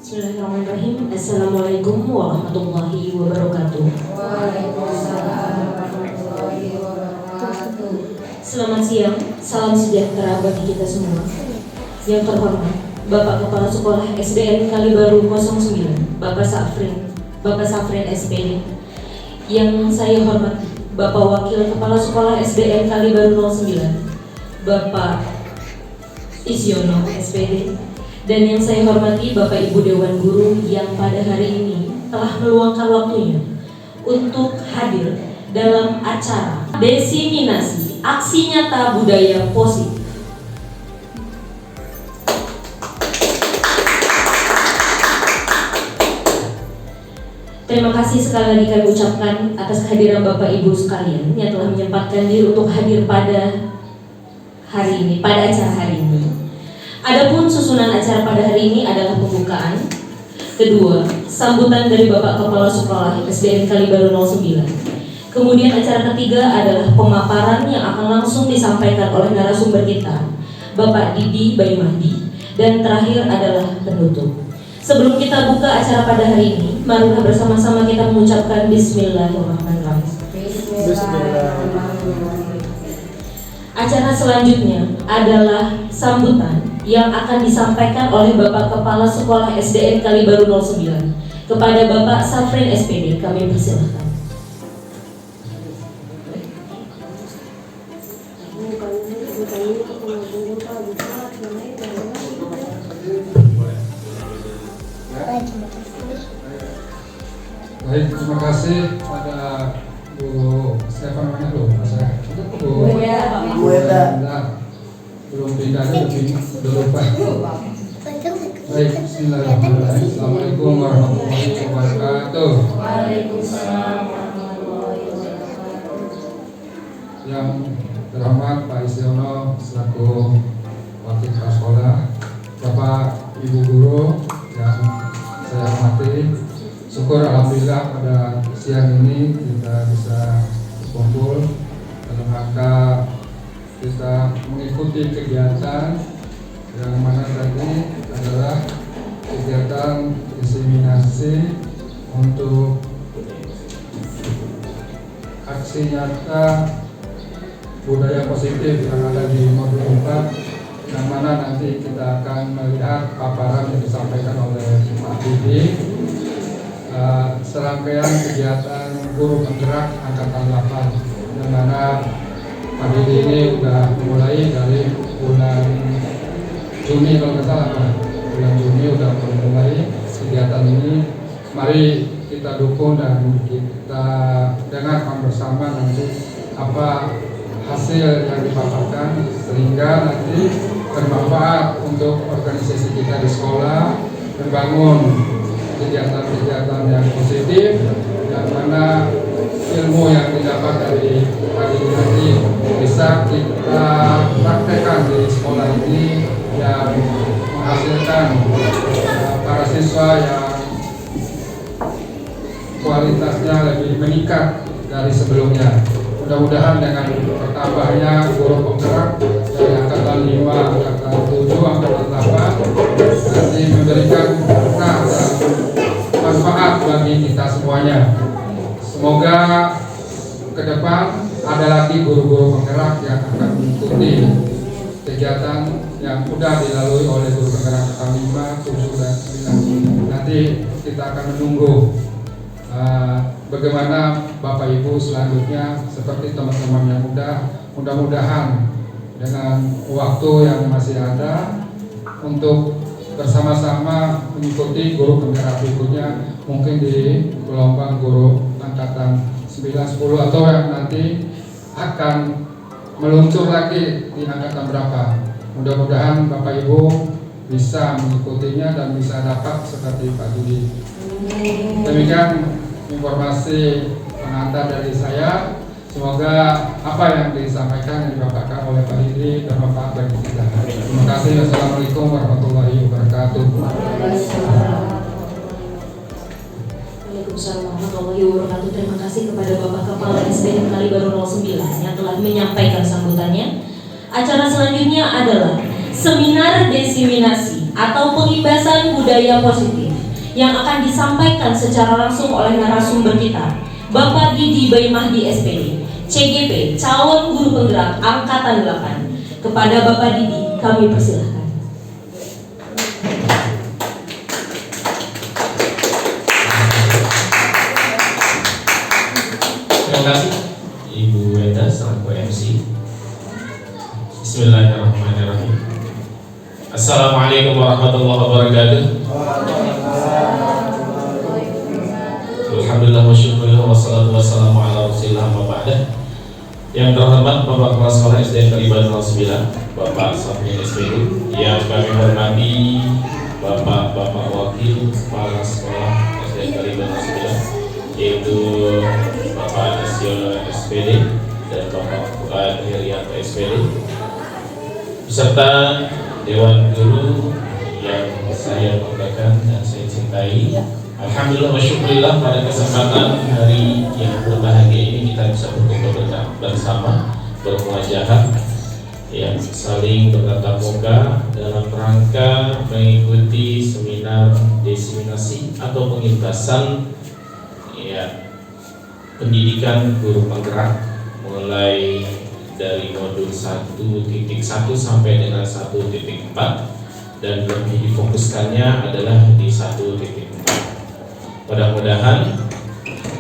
Bismillahirrahmanirrahim. Assalamualaikum warahmatullahi wabarakatuh. Waalaikumsalam warahmatullahi wabarakatuh. Selamat siang, salam sejahtera bagi kita semua. Yang terhormat Bapak Kepala Sekolah SDN Kalibaru 09, Bapak Safrin SPD. Yang saya hormati Bapak Wakil Kepala Sekolah SDN Kalibaru 09, Bapak Isyono SPD. Dan yang saya hormati Bapak Ibu Dewan Guru yang pada hari ini telah meluangkan waktunya untuk hadir dalam acara Desiminasi Aksi Nyata Budaya Positif. Terima kasih sekali lagi kami ucapkan atas kehadiran Bapak Ibu sekalian yang telah menyempatkan diri untuk hadir pada hari ini, pada acara hari ini. Adapun susunan acara pada hari ini adalah pembukaan, kedua, sambutan dari Bapak Kepala Sekolah SDN Kalibaru 09. Kemudian acara ketiga adalah pemaparan yang akan langsung disampaikan oleh narasumber kita, Bapak Didi Bayu Mahdi, dan terakhir adalah penutup. Sebelum kita buka acara pada hari ini, marilah bersama-sama kita mengucapkan Bismillahirrahmanirrahim. Acara selanjutnya adalah sambutan yang akan disampaikan oleh Bapak Kepala Sekolah SDN Kalibaru 09 kepada Bapak Safrin SPD. Kami persilahkan. Baik, terima kasih pada Bu siapa namanya Bu? Bu Eda. Belum pindahnya udah lupa. Baik, bismillahirrahmanirrahim. Assalamualaikum warahmatullahi wabarakatuh. Waalaikumsalam warahmatullahi wabarakatuh. Yang terhormat Pak Isyono selaku Wakil Kepala Sekolah, Bapak Ibu Guru yang saya hormati, syukur alhamdulillah pada siang ini kita bisa kumpul dalam rangka kita mengikuti kegiatan yang mana tadi adalah kegiatan diseminasi untuk aksi nyata budaya positif yang ada di modul 4, yang mana nanti kita akan melihat paparan yang disampaikan oleh Pak Didi, serangkaian kegiatan guru penggerak angkatan 8, yang mana Pak Didi ini sudah mulai dari bulan Juni kalau nggak salah, bulan Juni sudah mulai kegiatan ini. Mari kita dukung dan kita dengarkan bersama nanti apa hasil yang dipaparkan sehingga nanti bermanfaat untuk organisasi kita di sekolah, membangun kegiatan-kegiatan yang positif, yang mana ilmu yang didapat dari pagi nanti bisa kita praktekkan di sekolah ini yang menghasilkan para siswa yang kualitasnya lebih meningkat dari sebelumnya. Mudah-mudahan dengan bertambahnya guru penggerak dari angkatan 5, angkatan 7, angkatan 8 nanti memberikan berkah dan manfaat bagi kita semuanya. Semoga ke depan ada lagi guru-guru penggerak yang akan mengikuti kegiatan yang sudah dilalui oleh guru penggerak angkatan 5, 7, dan 9. Nanti kita akan menunggu bagaimana Bapak Ibu selanjutnya seperti teman-teman yang mudah-mudahan dengan waktu yang masih ada untuk bersama-sama mengikuti guru penggerak berikutnya, mungkin di gelombang guru angkatan 9, 10 atau yang nanti akan meluncur lagi di angkatan berapa. Mudah-mudahan Bapak Ibu bisa mengikutinya dan bisa dapat seperti Pak Didi. Demikian informasi pengantar dari saya. Semoga apa yang disampaikan yang dibawakan oleh Pak Didi bermanfaat bagi kita. Terima kasih. Wassalamualaikum warahmatullahi wabarakatuh. Waalaikumsalam warahmatullahi wabarakatuh. Terima kasih kepada Bapak Kepala SDN Kalibaru 09 yang telah menyampaikan sambutannya. Acara selanjutnya adalah seminar desiminasi atau pengibasan budaya positif yang akan disampaikan secara langsung oleh narasumber kita, Bapak Didi Bayi Mahdi SPD, CGP, calon guru penggerak Angkatan 8. Kepada Bapak Didi, kami persilahkan. Terima kasih Ibu Wenda selaku MC. Bismillahirrahmanirrahim. Assalamualaikum warahmatullahi wabarakatuh. Alhamdulillah wa syukurillah wassalatu wassalamu ala rasulillah wa ba'dah. Yang terhormat Bapak Kepala Sekolah SDN Kalibaru 09, Bapak Safri SPD, yang kami hormati Bapak Wakil Kepala Sekolah SDN Kalibaru 09, yaitu Bapak Nasiola SPD dan Bapak Fuad Herianto SPD, beserta Dewan Guru yang saya banggakan dan saya cintai. Alhamdulillah wa syukurillah, pada kesempatan hari yang berbahagia ini kita bisa berkumpul bersama, bermuajahah, yang saling bertatap muka dalam rangka mengikuti seminar diseminasi atau pengintasan pendidikan guru penggerak, mulai dari modul 1.1 sampai dengan 1.4, dan lebih difokuskannya adalah di 1.4. Mudah-mudahan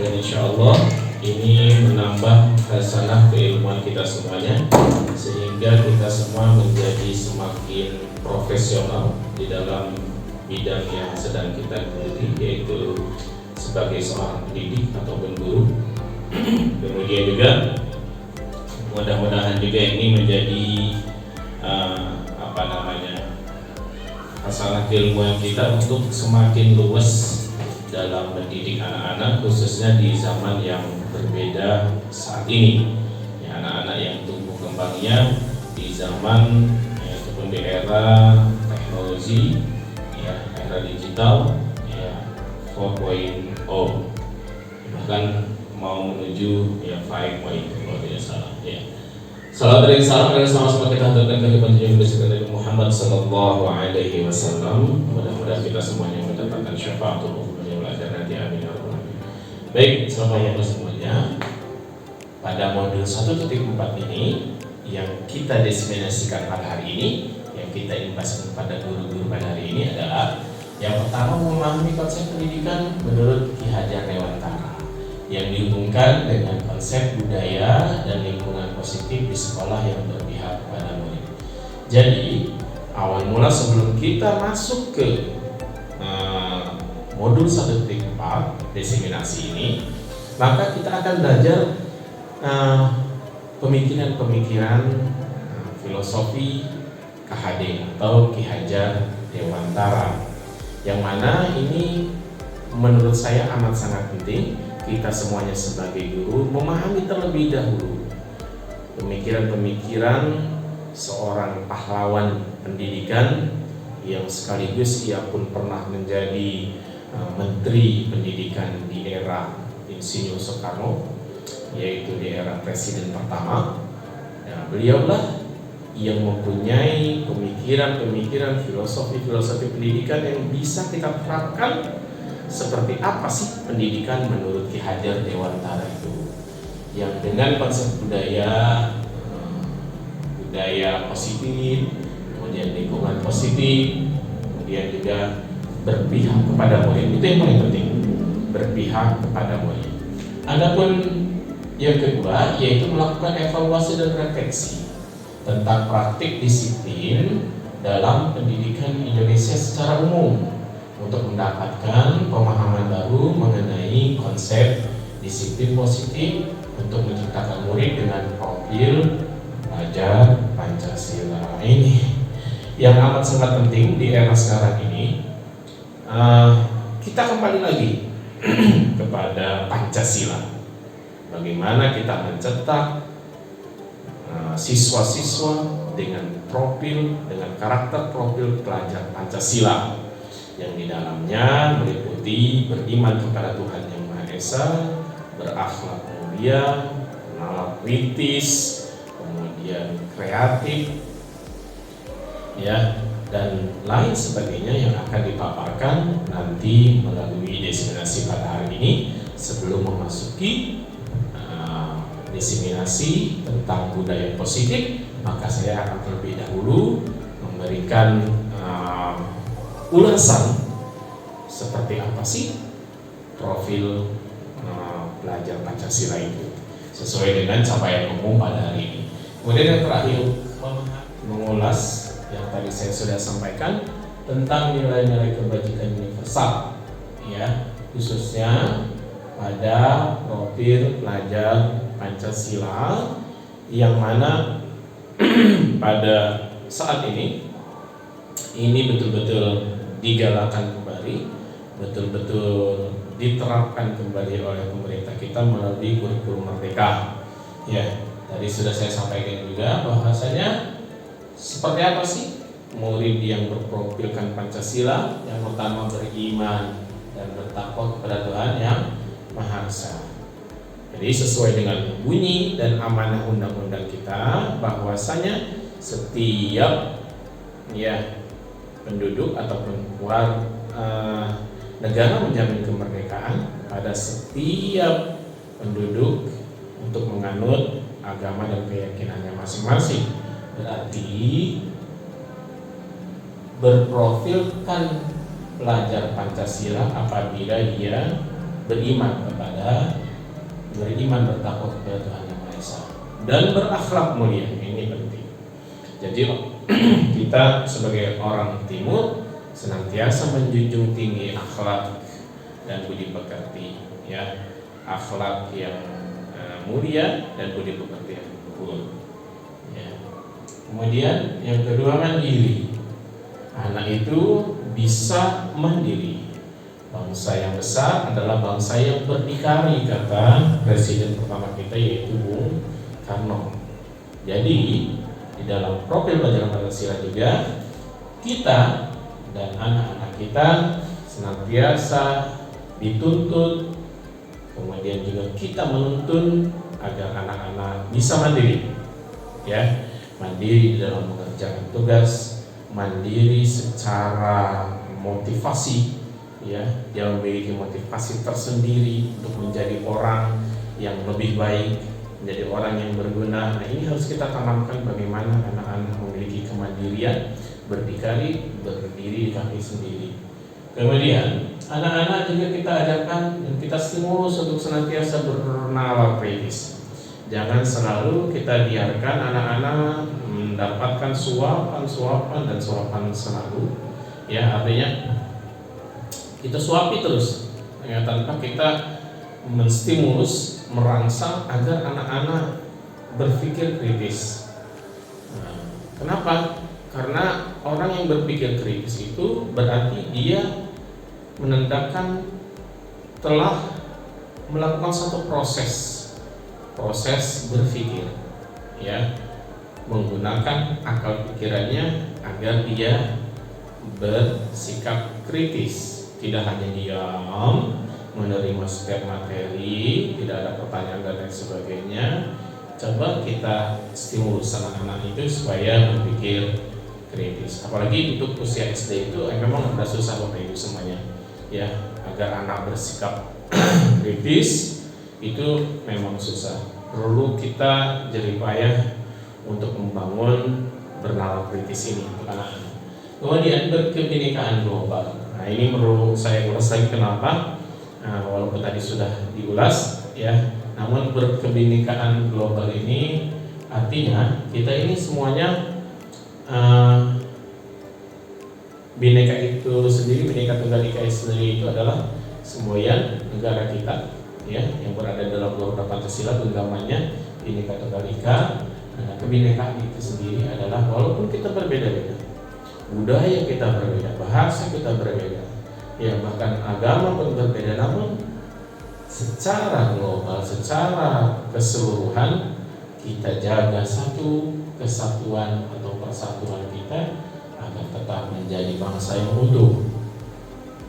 dan insya Allah ini menambah khasanah keilmuan kita semuanya, sehingga kita semua menjadi semakin profesional di dalam bidang yang sedang kita geluti, yaitu sebagai seorang pendidik ataupun guru. Kemudian juga mudah-mudahan juga ini menjadi masalah keilmuan kita untuk semakin luas dalam mendidik anak-anak, khususnya di zaman yang berbeda saat ini. Ya, anak-anak yang tumbuh kembangnya di zaman ataupun di era teknologi, ya, era digital, ya, 4.0, bahkan mau menuju ya 5.0 kalau tidak salah. Ya. Salam dari salam dan sama-sama kita haturkan kehidupan yang bersedia dari Muhammad Sallallahu Alaihi Wasallam. Mudah-mudahan kita semuanya mendapatkan syafaatul yang belajar nanti, amin ya rabbal alamin. Baik, selamat semuanya. Pada modul 1.4 ini yang kita diseminasikan pada hari ini, yang kita imbaskan kepada guru-guru pada hari ini adalah yang pertama, memahami konsep pendidikan menurut Ki Hajar Dewantara yang dihubungkan dengan konsep budaya dan lingkungan positif di sekolah yang berpihak pada murid. Jadi awal mula sebelum kita masuk ke modul 1.4 diseminasi ini, maka kita akan belajar pemikiran-pemikiran filosofi KHD atau Ki Hajar Dewantara, yang mana ini menurut saya amat sangat penting kita semuanya sebagai guru memahami terlebih dahulu pemikiran-pemikiran seorang pahlawan pendidikan yang sekaligus ia pun pernah menjadi Menteri Pendidikan di era Insinyur Soekarno, yaitu di era Presiden pertama. Nah, beliaulah yang mempunyai pemikiran-pemikiran filosofi pendidikan yang bisa kita terapkan. Seperti apa sih pendidikan menurut Ki Hajar Dewantara itu, yang dengan konsep budaya positif, kemudian lingkungan positif, kemudian juga berpihak kepada murid. Itu yang paling penting, berpihak kepada murid. Adapun yang kedua, yaitu melakukan evaluasi dan refleksi tentang praktik disiplin dalam pendidikan Indonesia secara umum, untuk mendapatkan pemahaman baru mengenai konsep disiplin positif untuk menciptakan murid dengan profil pelajar Pancasila. Ini yang amat sangat penting di era sekarang ini. Kita kembali lagi kepada Pancasila. Bagaimana kita mencetak siswa-siswa dengan karakter profil pelajar Pancasila, yang di dalamnya meliputi beriman kepada Tuhan Yang Maha Esa, berakhlak mulia, nalar kritis, kemudian kreatif, ya, dan lain sebagainya yang akan dipaparkan nanti melalui diseminasi pada hari ini. Sebelum memasuki diseminasi tentang budaya positif, maka saya akan terlebih dahulu memberikan ulasan seperti apa sih profil pelajar Pancasila itu sesuai dengan capaian umum pada hari ini. Kemudian yang terakhir, mengulas yang tadi saya sudah sampaikan tentang nilai-nilai kebajikan universal, ya, khususnya pada profil pelajar Pancasila yang mana pada saat ini betul-betul digalakan kembali, betul-betul diterapkan kembali oleh pemerintah kita melalui kurikulum merdeka. Ya, tadi sudah saya sampaikan juga bahwasanya seperti apa sih murid yang berprofilkan Pancasila? Yang pertama beriman dan bertakwa kepada Tuhan yang Maha Esa. Jadi sesuai dengan bunyi dan amanah undang-undang kita bahwasanya setiap penduduk ataupun negara menjamin kemerdekaan pada setiap penduduk untuk menganut agama dan keyakinannya masing-masing. Berarti berprofilkan pelajar Pancasila apabila ia beriman bertakwa kepada Tuhan Yang Maha Esa dan berakhlak mulia. Ini penting. Jadi kita sebagai orang Timur senantiasa menjunjung tinggi akhlak dan budi pekerti, ya, akhlak yang mulia dan budi pekerti yang luhur. Ya. Kemudian yang kedua, mandiri. Anak itu bisa mandiri. Bangsa yang besar adalah bangsa yang berdikari, kata presiden pertama kita yaitu Bung Karno. Jadi di dalam profil pelajaran Pancasila juga kita dan anak-anak kita senantiasa dituntut, kemudian juga kita menuntun agar anak-anak bisa mandiri, ya, mandiri di dalam mengerjakan tugas, mandiri secara motivasi, ya, dia memiliki motivasi tersendiri untuk menjadi orang yang lebih baik, menjadi orang yang berguna. Nah, ini harus kita tanamkan bagaimana anak-anak memiliki kemandirian, berdikari, berdiri di kaki sendiri. Kemudian anak-anak juga kita ajarkan dan kita stimulus untuk senantiasa bernalar kritis. Jangan selalu kita biarkan anak-anak mendapatkan suapan dan suapan selalu, ya, artinya kita suapi terus, ya, tanpa kita menstimulus, merangsang agar anak-anak berpikir kritis. Nah, kenapa? Karena orang yang berpikir kritis itu berarti dia menandakan telah melakukan satu proses berpikir, ya, menggunakan akal pikirannya agar dia bersikap kritis. Tidak hanya diam menerima setiap materi, tidak ada pertanyaan dan lain sebagainya. Coba kita stimulus anak-anak itu supaya berpikir kritis. Apalagi untuk usia SD itu memang agak susah Bapak Ibu semuanya, ya, agar anak bersikap kritis itu memang susah. Perlu kita jeripayah untuk membangun bernalar kritis ini untuk anak-anak. Kemudian berkebinekaan global. Nah, ini perlu saya ulas lagi kenapa? Walaupun tadi sudah diulas, ya, namun berkebinekaan global ini artinya kita ini semuanya Bhinneka itu sendiri, Bhinneka Tunggal Ika sendiri itu adalah semboyan negara kita, ya, yang berada dalam Garuda Pancasila, genggamannya Bhinneka Tunggal Ika. Nah, kebinekaan itu sendiri adalah walaupun kita berbeda-beda, budaya kita berbeda, bahasa kita berbeda, ya, bahkan agama pun berbeda, namun secara global, secara keseluruhan kita jaga satu kesatuan atau persatuan kita agar tetap menjadi bangsa yang utuh.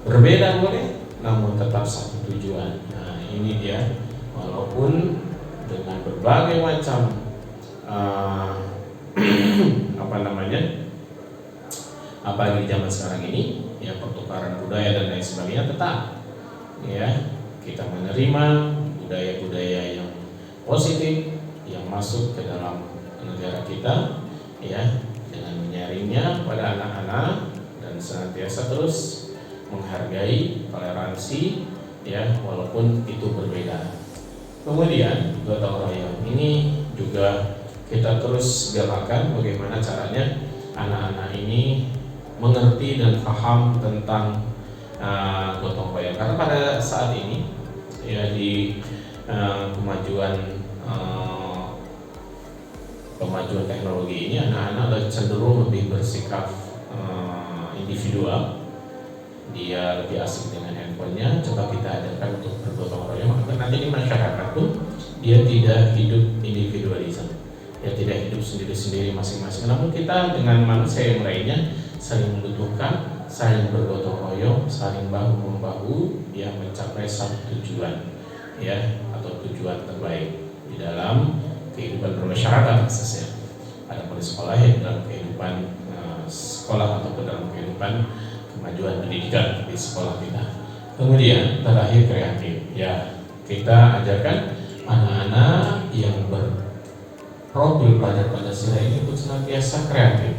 Berbeda boleh, namun tetap satu tujuan. Nah, ini dia, walaupun dengan berbagai macam apalagi di zaman sekarang ini, ya pertukaran budaya dan lain sebagainya, tetap ya kita menerima budaya-budaya yang positif yang masuk ke dalam negara kita, ya, dengan menyaringnya pada anak-anak dan senantiasa terus menghargai toleransi, ya, walaupun itu berbeda. Kemudian gotong royong ini juga kita terus galakkan bagaimana caranya anak-anak ini mengerti dan paham tentang gotong royong, karena pada saat ini ya di kemajuan teknologi ini anak-anak cenderung lebih bersikap individual, dia lebih asik dengan handphonenya. Coba kita ajarkan untuk bergotong royong, maka nanti di masyarakat pun dia tidak hidup individualisme, dia tidak hidup sendiri-sendiri masing-masing. Namun kita dengan manusia yang lainnya saling membutuhkan, saling bergotong royong, saling bahu-membahu, ya, mencapai satu tujuan, ya, atau tujuan terbaik di dalam kehidupan bermasyarakat khususnya. Ada di sekolah, ya, dalam kehidupan sekolah atau dalam kehidupan kemajuan pendidikan di sekolah kita. Kemudian terakhir kreatif, ya, kita ajarkan anak-anak yang berprofil pada Pancasila ini untuk senantiasa kreatif.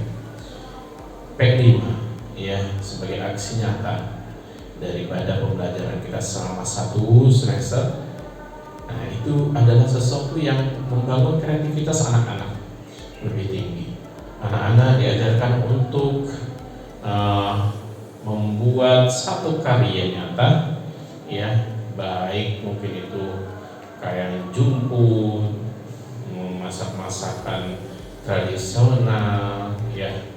P5, ya, sebagai aksi nyata daripada pembelajaran kita selama 1 semester. Nah, itu adalah sesuatu yang membangun kreativitas anak-anak lebih tinggi. Anak-anak diajarkan untuk membuat satu karya nyata, ya, baik mungkin itu kayak jumput, masak-masakan tradisional, ya,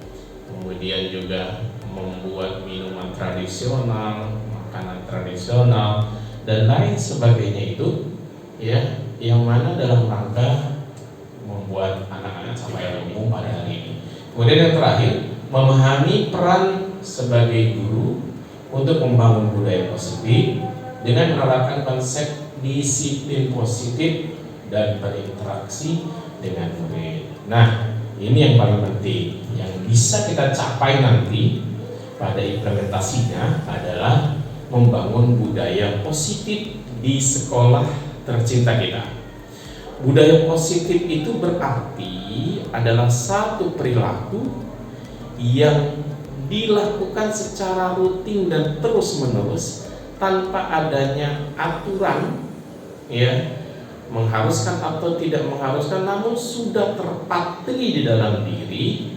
kemudian juga membuat minuman tradisional, makanan tradisional, dan lain sebagainya itu, ya, yang mana dalam rangka membuat anak-anak sampai ilmu pada hari ini. Kemudian yang terakhir, memahami peran sebagai guru untuk membangun budaya positif dengan menerapkan konsep disiplin positif dan berinteraksi dengan murid. Nah, ini yang paling penting, yang bisa kita capai nanti pada implementasinya adalah membangun budaya positif di sekolah tercinta kita. Budaya positif itu berarti adalah satu perilaku yang dilakukan secara rutin dan terus-menerus tanpa adanya aturan, ya, mengharuskan atau tidak mengharuskan, namun sudah terpatri di dalam diri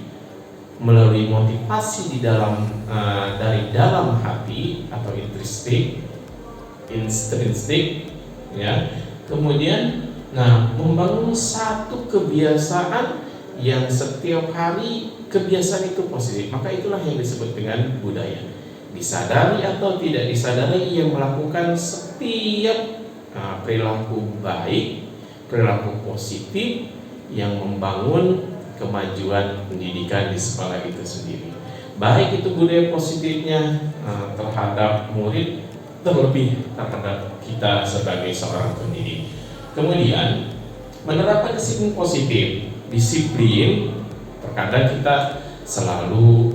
melalui motivasi di dalam dari dalam hati atau intrinsik, ya. Kemudian, membangun satu kebiasaan yang setiap hari kebiasaan itu positif, maka itulah yang disebut dengan budaya. Disadari atau tidak disadari, ia melakukan setiap perilaku baik, perilaku positif yang membangun kemajuan pendidikan di sekolah itu sendiri. Baik itu budaya positifnya terhadap murid, terlebih terhadap kita sebagai seorang pendidik. Kemudian menerapkan disiplin positif. Disiplin terkadang kita selalu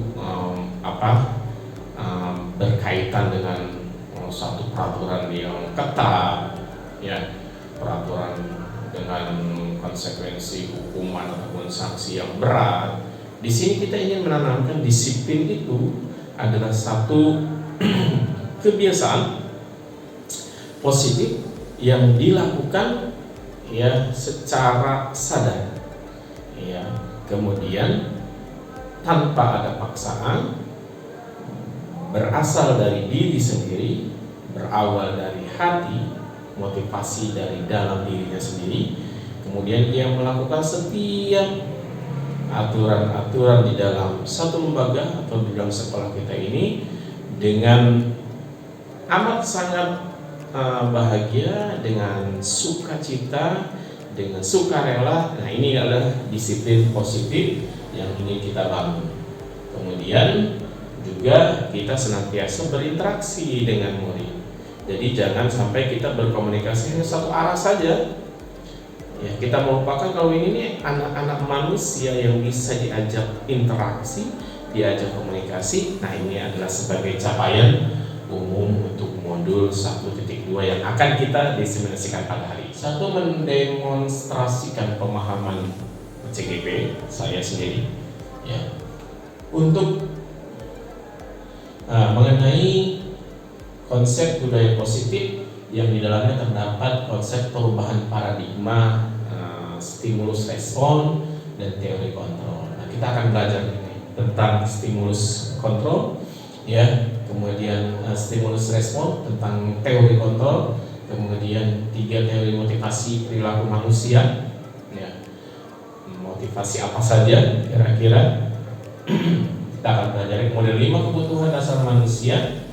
berkaitan dengan suatu peraturan yang ketat, ya, peraturan dengan konsekuensi hukuman ataupun sanksi yang berat. Di sini kita ingin menanamkan disiplin itu adalah satu kebiasaan positif yang dilakukan, ya, secara sadar, ya, kemudian tanpa ada paksaan, berasal dari diri sendiri, berawal dari hati, motivasi dari dalam dirinya sendiri. Kemudian dia melakukan setiap aturan-aturan di dalam satu lembaga atau di dalam sekolah kita ini dengan amat sangat bahagia, dengan sukacita, dengan sukarela. Nah, ini adalah disiplin positif yang ingin kita bangun. Kemudian juga kita senantiasa berinteraksi dengan murid. Jadi jangan sampai kita berkomunikasi hanya satu arah saja. Ya, kita melupakan kalau ini anak-anak manusia yang bisa diajak interaksi, diajak komunikasi. Nah, ini adalah sebagai capaian umum untuk modul 1.2 yang akan kita diseminasikan pada hari. Satu, mendemonstrasikan pemahaman CGP saya sendiri, ya, untuk mengenai konsep budaya positif yang di dalamnya terdapat konsep perubahan paradigma, stimulus respon, dan teori kontrol. Nah, kita akan belajar ini tentang stimulus kontrol, ya, kemudian stimulus respon, tentang teori kontrol, kemudian 3 teori motivasi perilaku manusia, ya, motivasi apa saja kira-kira. Kita akan belajar model 5 kebutuhan dasar manusia,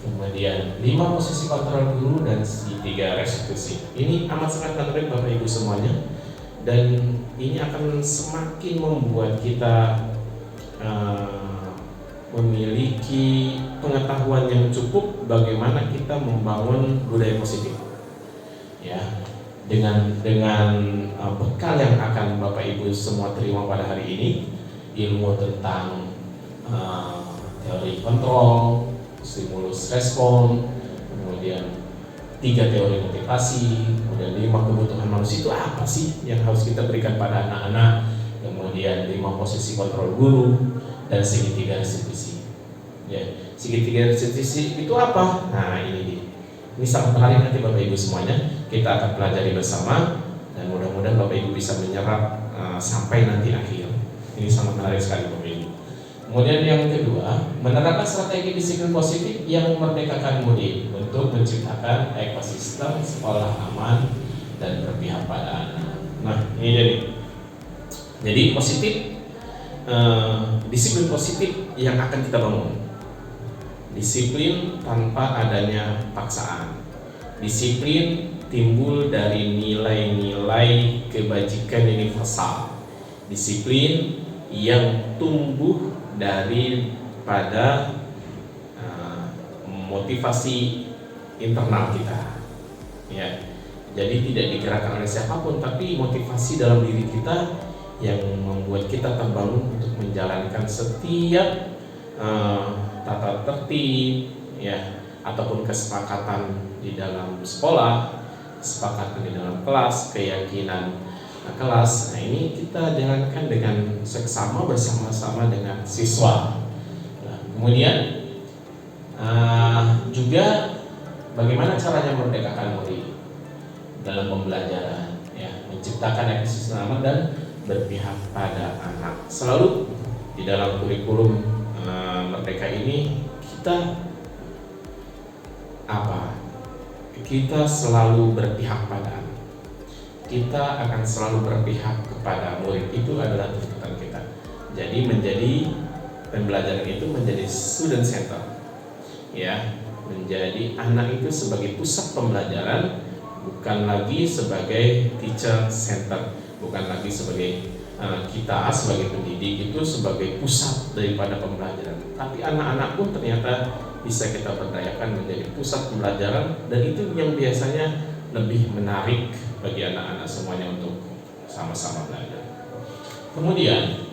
kemudian 5 posisi kontrol guru, dan 3 restitusi. Ini amat sangat menarik Bapak Ibu semuanya, dan ini akan semakin membuat kita memiliki pengetahuan yang cukup bagaimana kita membangun budaya positif, ya, dengan bekal yang akan Bapak Ibu semua terima pada hari ini, ilmu tentang teori kontrol, stimulus respon, kemudian 3 teori motivasi, kemudian 5 kebutuhan manusia. Itu apa sih yang harus kita berikan pada anak-anak, kemudian 5 posisi kontrol guru, dan segitiga restitusi. Ya, segitiga restitusi itu apa? Nah, ini sangat menarik, nanti Bapak Ibu semuanya kita akan pelajari bersama, dan mudah-mudahan Bapak Ibu bisa menyerap sampai nanti akhir. Ini sangat menarik sekali Bapak Ibu. Kemudian yang kedua, menerapkan strategi disiplin positif yang memerdekakan murid untuk menciptakan ekosistem sekolah aman dan berpihak pada anak. Nah, ini jadi positif, disiplin positif yang akan kita bangun. Disiplin tanpa adanya paksaan. Disiplin timbul dari nilai-nilai kebajikan universal. Disiplin yang tumbuh daripada motivasi internal kita, ya. Jadi tidak digerakkan oleh siapapun, tapi motivasi dalam diri kita yang membuat kita terbangun untuk menjalankan setiap tata tertib, ya, ataupun kesepakatan di dalam sekolah, kesepakatan di dalam kelas, keyakinan kelas. Nah, ini kita jalankan dengan seksama bersama-sama dengan siswa. Nah, kemudian juga bagaimana caranya memerdekakan murid dalam pembelajaran, ya, menciptakan ekosistem aman dan berpihak pada anak. Selalu di dalam kurikulum Merdeka ini kita selalu berpihak pada anak. Kita akan selalu berpihak kepada murid, itu adalah tuntutan kita. Jadi pembelajaran itu menjadi student center, ya, menjadi anak itu sebagai pusat pembelajaran, bukan lagi sebagai teacher center, bukan lagi sebagai kita sebagai pendidik itu sebagai pusat daripada pembelajaran. Tapi anak-anak pun ternyata bisa kita berdayakan menjadi pusat pembelajaran, dan itu yang biasanya lebih menarik bagi anak-anak semuanya untuk sama-sama belajar. Kemudian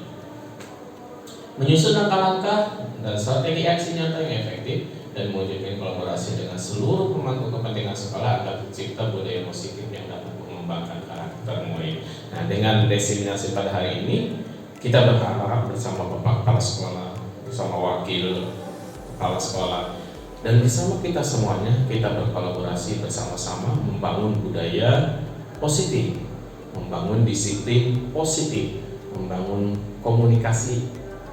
menyusun langkah-langkah dan strategi aksi nyata yang efektif dan mewujudkan kolaborasi dengan seluruh pemangku kepentingan sekolah agar tercipta budaya positif yang dapat mengembangkan karakter murid. Nah, dengan diseminasi pada hari ini, kita berharap bersama Bapak Kepala Sekolah, bersama Wakil Kepala Sekolah, dan bersama kita semuanya, kita berkolaborasi bersama-sama membangun budaya positif, membangun disiplin positif, membangun komunikasi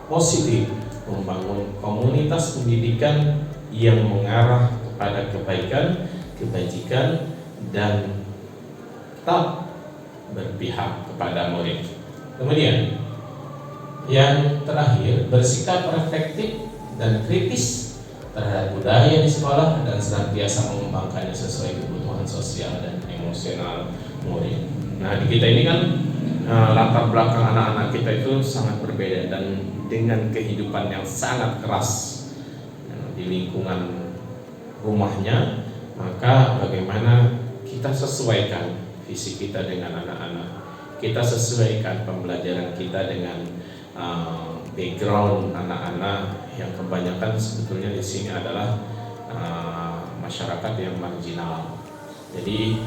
positif, membangun komunitas pendidikan yang mengarah kepada kebaikan, kebajikan, dan tetap berpihak kepada murid. Kemudian yang terakhir, bersikap reflektif dan kritis terhadap budaya di sekolah dan senantiasa mengembangkannya sesuai kebutuhan sosial dan emosional murid. Nah, di kita ini kan latar belakang anak-anak kita itu sangat berbeda, dan dengan kehidupan yang sangat keras di lingkungan rumahnya, maka bagaimana kita sesuaikan visi kita dengan anak-anak, kita sesuaikan pembelajaran kita dengan background anak-anak yang kebanyakan sebetulnya di sini adalah masyarakat yang marginal. Jadi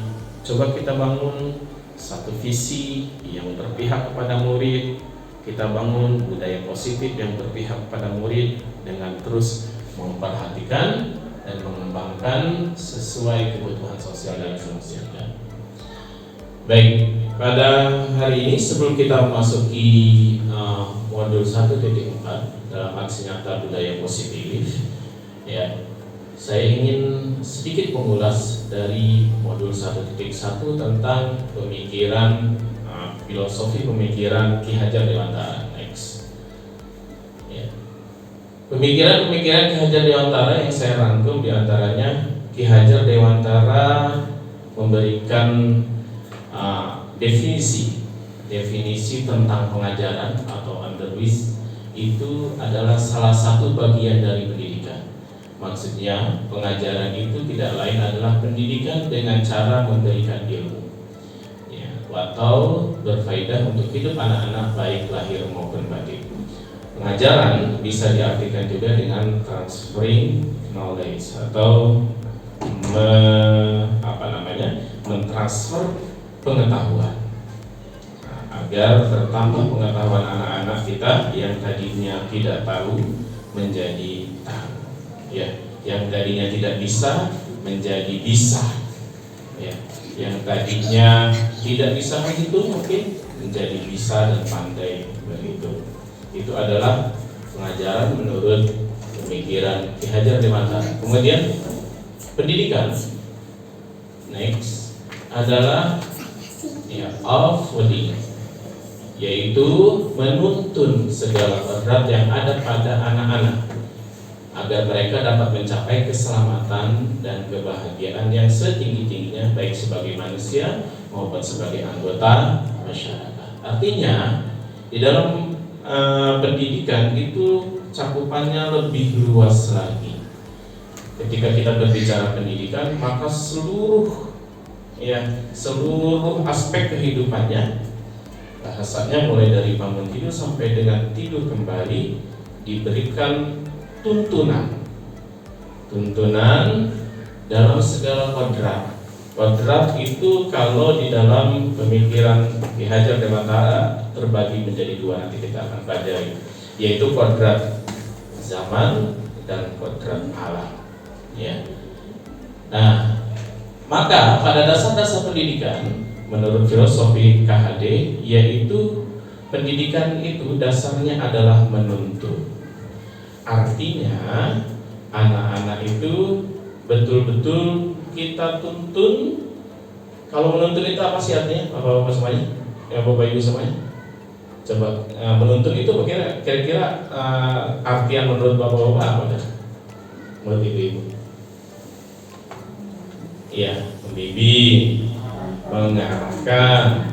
coba kita bangun satu visi yang berpihak kepada murid, kita bangun budaya positif yang berpihak kepada murid dengan terus memperhatikan dan mengembangkan sesuai kebutuhan sosial dan kemanusiaan. Baik, pada hari ini sebelum kita memasuki modul 1.4 dalam aksi nyata budaya positif, ya, saya ingin sedikit mengulas dari modul 1.1 tentang pemikiran filosofi pemikiran Ki Hajar Dewantara. Next. Ya. Pemikiran-pemikiran Ki Hajar Dewantara yang saya rangkum diantaranya Ki Hajar Dewantara memberikan definisi tentang pengajaran atau underwis itu adalah salah satu bagian dari pendidikan. Maksudnya pengajaran itu tidak lain adalah pendidikan dengan cara memberikan ilmu, ya, atau berfaedah untuk hidup anak-anak baik lahir maupun batin. Pengajaran bisa diartikan juga dengan transferring knowledge atau mentransfer pengetahuan, agar bertambah pengetahuan anak-anak kita yang tadinya tidak tahu menjadi tahu, ya, yang tadinya tidak bisa menjadi bisa, ya, yang tadinya tidak bisa menghitung mungkin menjadi bisa dan pandai berhitung. Itu adalah pengajaran menurut pemikiran Ki Hajar Dewantara. Kemudian pendidikan, next, adalah offloading, yaitu menuntun segala kodrat yang ada pada anak-anak agar mereka dapat mencapai keselamatan dan kebahagiaan yang setinggi-tingginya baik sebagai manusia maupun sebagai anggota masyarakat. Artinya di dalam pendidikan itu cakupannya lebih luas lagi. Ketika kita berbicara pendidikan, maka seluruh aspek kehidupannya, bahasanya mulai dari bangun tidur sampai dengan tidur kembali, diberikan tuntunan dalam segala kodrat. Kodrat itu kalau di dalam pemikiran Ki Hajar Dewantara terbagi menjadi dua, nanti kita akan pelajari, yaitu kodrat zaman dan kodrat alam, ya. Nah, maka pada dasar-dasar pendidikan menurut filosofi KHD, yaitu pendidikan itu dasarnya adalah menuntun. Artinya anak-anak itu betul-betul kita tuntun. Kalau menuntun itu apa sih artinya, Bapak-bapak semuanya, Bapak Ibu semuanya? Coba menuntun itu kira-kira artian menurut Bapak-bapak apa? Menurut Ibu-ibu? Ya, membimbing, mengarahkan,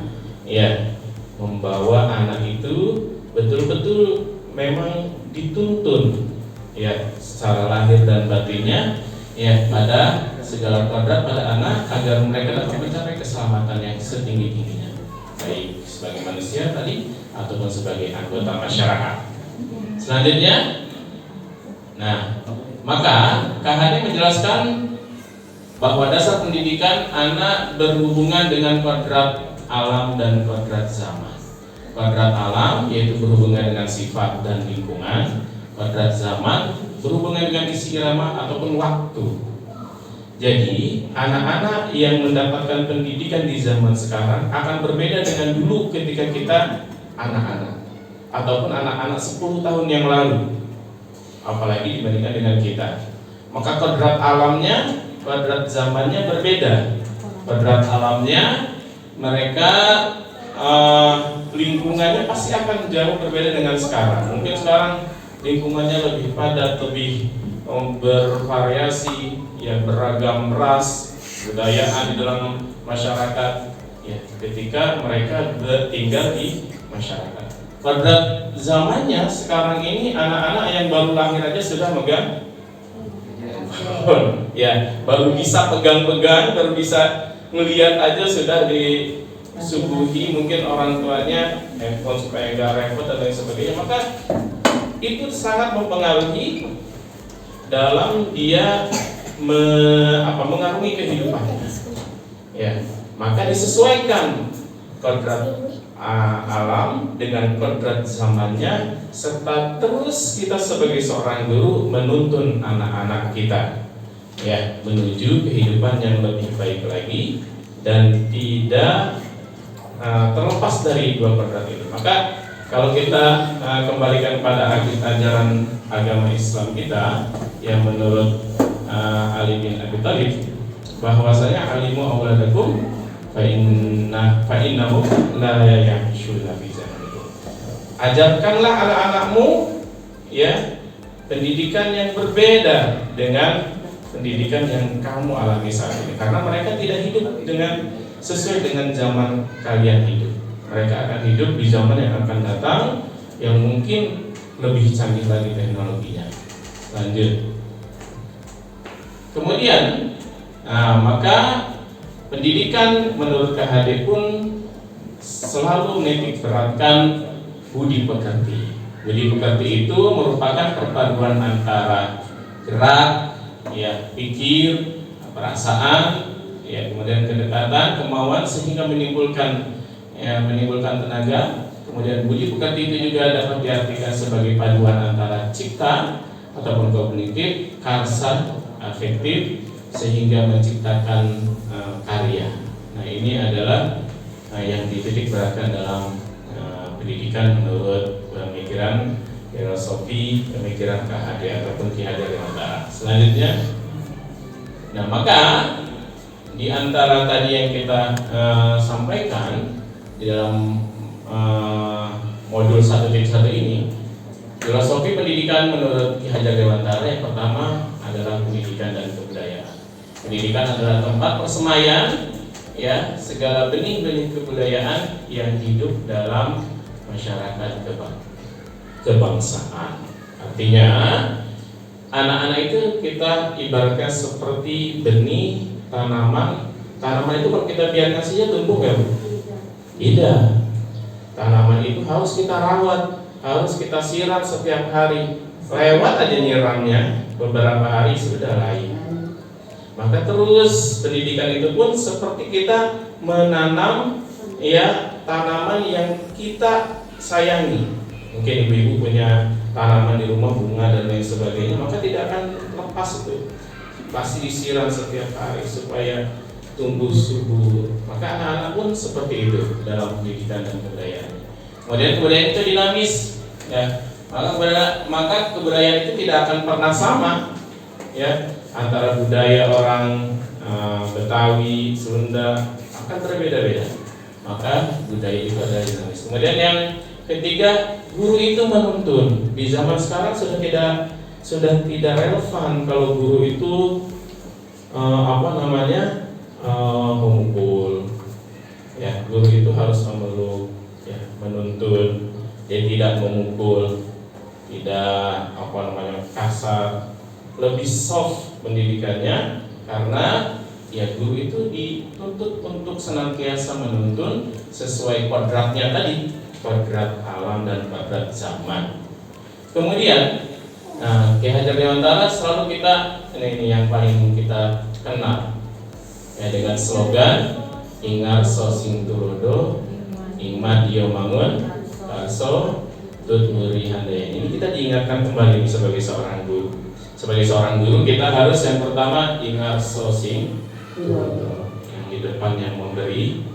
ya, membawa anak itu betul-betul memang dituntun, ya, secara lahir dan batinnya, ya, pada segala kodrat pada anak agar mereka dapat mencapai keselamatan yang setinggi-tingginya, baik sebagai manusia tadi ataupun sebagai anggota masyarakat. Selanjutnya, nah, maka KHD menjelaskan bahwa dasar pendidikan anak berhubungan dengan kodrat alam dan kodrat zaman. Kodrat alam yaitu berhubungan dengan sifat dan lingkungan. Kodrat zaman berhubungan dengan isi irama ataupun waktu. Jadi anak-anak yang mendapatkan pendidikan di zaman sekarang akan berbeda dengan dulu ketika kita anak-anak, ataupun anak-anak 10 tahun yang lalu, apalagi dibandingkan dengan kita. Maka kodrat alamnya, kodrat zamannya berbeda. Kodrat alamnya mereka lingkungannya pasti akan jauh berbeda dengan sekarang. Mungkin sekarang lingkungannya lebih padat, lebih bervariasi, ya, beragam ras, budayaan di dalam masyarakat, ya, ketika mereka tinggal di masyarakat. Kodrat zamannya sekarang ini anak-anak yang baru lahir aja sudah megang, ya, baru bisa pegang-pegang, baru bisa ngelihat aja sudah disuguhi mungkin orang tuanya handphone supaya nggak repot dan lain sebagainya. Maka itu sangat mempengaruhi dalam dia mengarungi kehidupannya. Ya, maka disesuaikan kodrat alam dengan kodrat zamannya, serta terus kita sebagai seorang guru menuntun anak-anak kita ya menuju kehidupan yang lebih baik lagi dan tidak terlepas dari dua kodrat itu. Maka kalau kita kembalikan pada ajaran agama Islam kita yang menurut Ali bin Abi Thalib, bahwasanya alimu auladakum fa'innahu la ya'ishuna fi zamanikum. Ajarkanlah anak-anakmu ya pendidikan yang berbeda dengan pendidikan yang kamu alami saat ini, karena mereka tidak hidup dengan sesuai dengan zaman kalian hidup. Mereka akan hidup di zaman yang akan datang yang mungkin lebih canggih lagi teknologinya. Lanjut. Kemudian maka pendidikan menurut KHD pun selalu menitik beratkan budi pekerti. Budi pekerti itu merupakan perpaduan antara gerak, ya, pikir, perasaan, ya, kemudian kedekatan, kemauan sehingga menimbulkan tenaga. Kemudian budi pekerti itu juga dapat diartikan sebagai paduan antara cipta ataupun kognitif, karsa, afektif, sehingga menciptakan karya. Nah, ini adalah yang dititik beratkan dalam pendidikan menurut pemikiran filosofi, pemikiran KHD ataupun Ki Hajar Dewantara. Selanjutnya, nah maka di antara tadi yang kita sampaikan di dalam modul 1.1 ini, filosofi pendidikan menurut Ki Hajar Dewantara yang pertama adalah pendidikan dan kebudayaan. Pendidikan adalah tempat persemaian ya segala benih-benih kebudayaan yang hidup dalam masyarakat kebangsaan. Artinya anak-anak itu kita ibaratkan seperti benih tanaman. Tanaman itu kalau kita biarkan saja tumbuh kan? Tidak. Tanaman itu harus kita rawat, harus kita siram setiap hari. Lewat aja nyiramnya beberapa hari sudah layu. Maka terus pendidikan itu pun seperti kita menanam ya tanaman yang kita sayangi. Mungkin ibu-ibu punya tanaman di rumah, bunga dan lain sebagainya, maka tidak akan lepas itu. Pasti disiram setiap hari supaya tumbuh subur. Maka anak-anak pun seperti itu dalam pendidikan dan kebudayaan. Kemudian kebudayaan itu dinamis ya. Maka kebudayaan itu tidak akan pernah sama ya, antara budaya orang Betawi, Sunda akan berbeda-beda. Maka budaya itu ada dinamis. Kemudian yang ketiga, guru itu menuntun. Di zaman sekarang sudah tidak relevan kalau guru itu memukul. Ya, guru itu harus memeluk, ya, menuntun. Dia tidak memukul, tidak kasar, lebih soft pendidikannya, karena ya guru itu dituntut untuk senantiasa menuntun sesuai kodratnya tadi, kodrat alam dan kodrat zaman. Kemudian Ki Hajar Dewantara selalu ini yang paling kita kenal ya, dengan slogan Ingar So Sing Tulodo Ingmad Dio Mangun Karso Tut Muri Handayani. Ini kita diingatkan kembali sebagai seorang guru. Sebagai seorang guru kita harus yang pertama Ingar So Sing Tulodo, yang di depan yang memberi.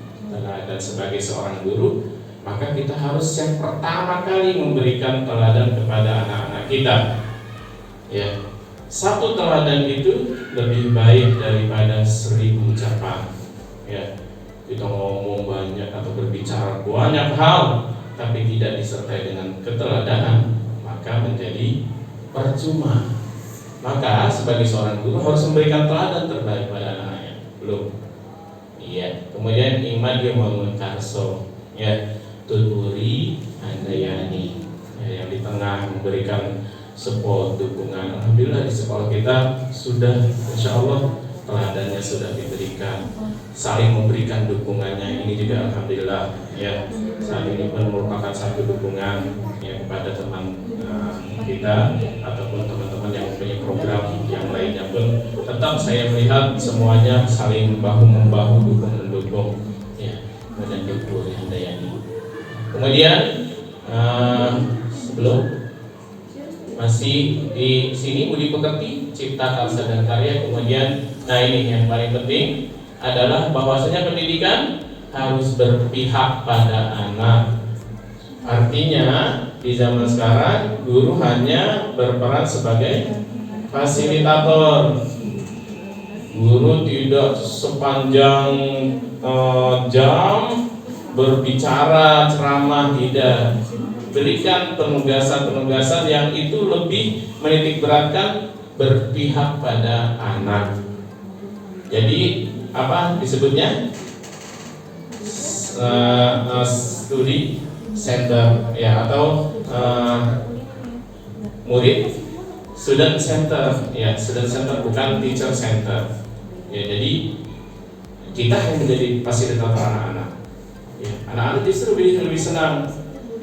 Dan sebagai seorang guru, maka kita harus yang pertama kali memberikan teladan kepada anak-anak kita. Ya, satu teladan itu lebih baik daripada 1000 ucapan. Ya, kita ngomong banyak atau berbicara banyak hal, tapi tidak disertai dengan keteladanan, maka menjadi percuma. Maka sebagai seorang guru harus memberikan teladan terbaik pada anak-anaknya. Belum. Iya. Kemudian Imad dia bangun Karso, ya, Tuturi Handayani, ya, yang di tengah memberikan support, dukungan. Alhamdulillah di sekolah kita sudah insya Allah teladannya sudah diberikan, saling memberikan dukungannya. Ini juga alhamdulillah ya, saat ini pun merupakan satu dukungan ya kepada teman kita ataupun teman-teman yang mempunyai program yang lainnya pun tetap saya melihat semuanya saling bahu membahu, dukung mendukung ya, dan dukung Handayani. Kemudian sebelum masih di sini Budi Pekerti, Cipta Karsa dan Karya. Kemudian nah ini yang paling penting adalah bahwasanya pendidikan harus berpihak pada anak. Artinya di zaman sekarang guru hanya berperan sebagai fasilitator. Guru tidak sepanjang jam berbicara, ceramah, tidak. Berikan penugasan-penugasan yang itu lebih menitik beratkan berpihak pada anak. Jadi apa disebutnya? Studi center ya, atau murid student center ya, student center bukan teacher center ya. Jadi kita yang menjadi fasilitator anak-anak ya. Anak-anak justru lebih senang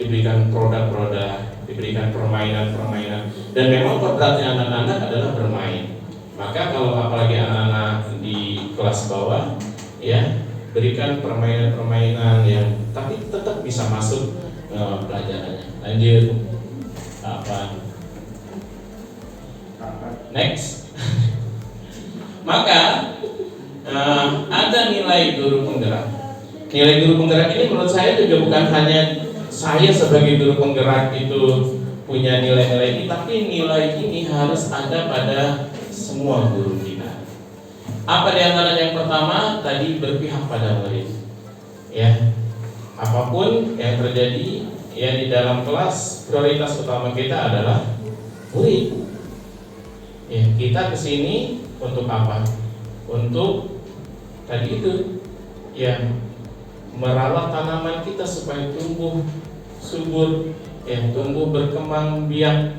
diberikan produk-produk, diberikan permainan-permainan, dan memang kodratnya anak-anak adalah bermain. Maka kalau apalagi anak-anak di kelas bawah ya, berikan permainan-permainan yang tapi tetap bisa masuk pelajarannya. Lanjut apa? Next. Maka ada nilai guru penggerak. Nilai guru penggerak ini menurut saya juga bukan hanya saya sebagai guru penggerak itu punya nilai-nilai ini, tapi nilai ini harus ada pada semua guru kita. Apa di antara yang pertama tadi berpihak pada murid. Ya, apapun yang terjadi ya di dalam kelas, prioritas utama kita adalah murid. Ya, kita kesini untuk apa? Untuk tadi itu ya, merawat tanaman kita supaya tumbuh subur, ya, tumbuh berkembang biak.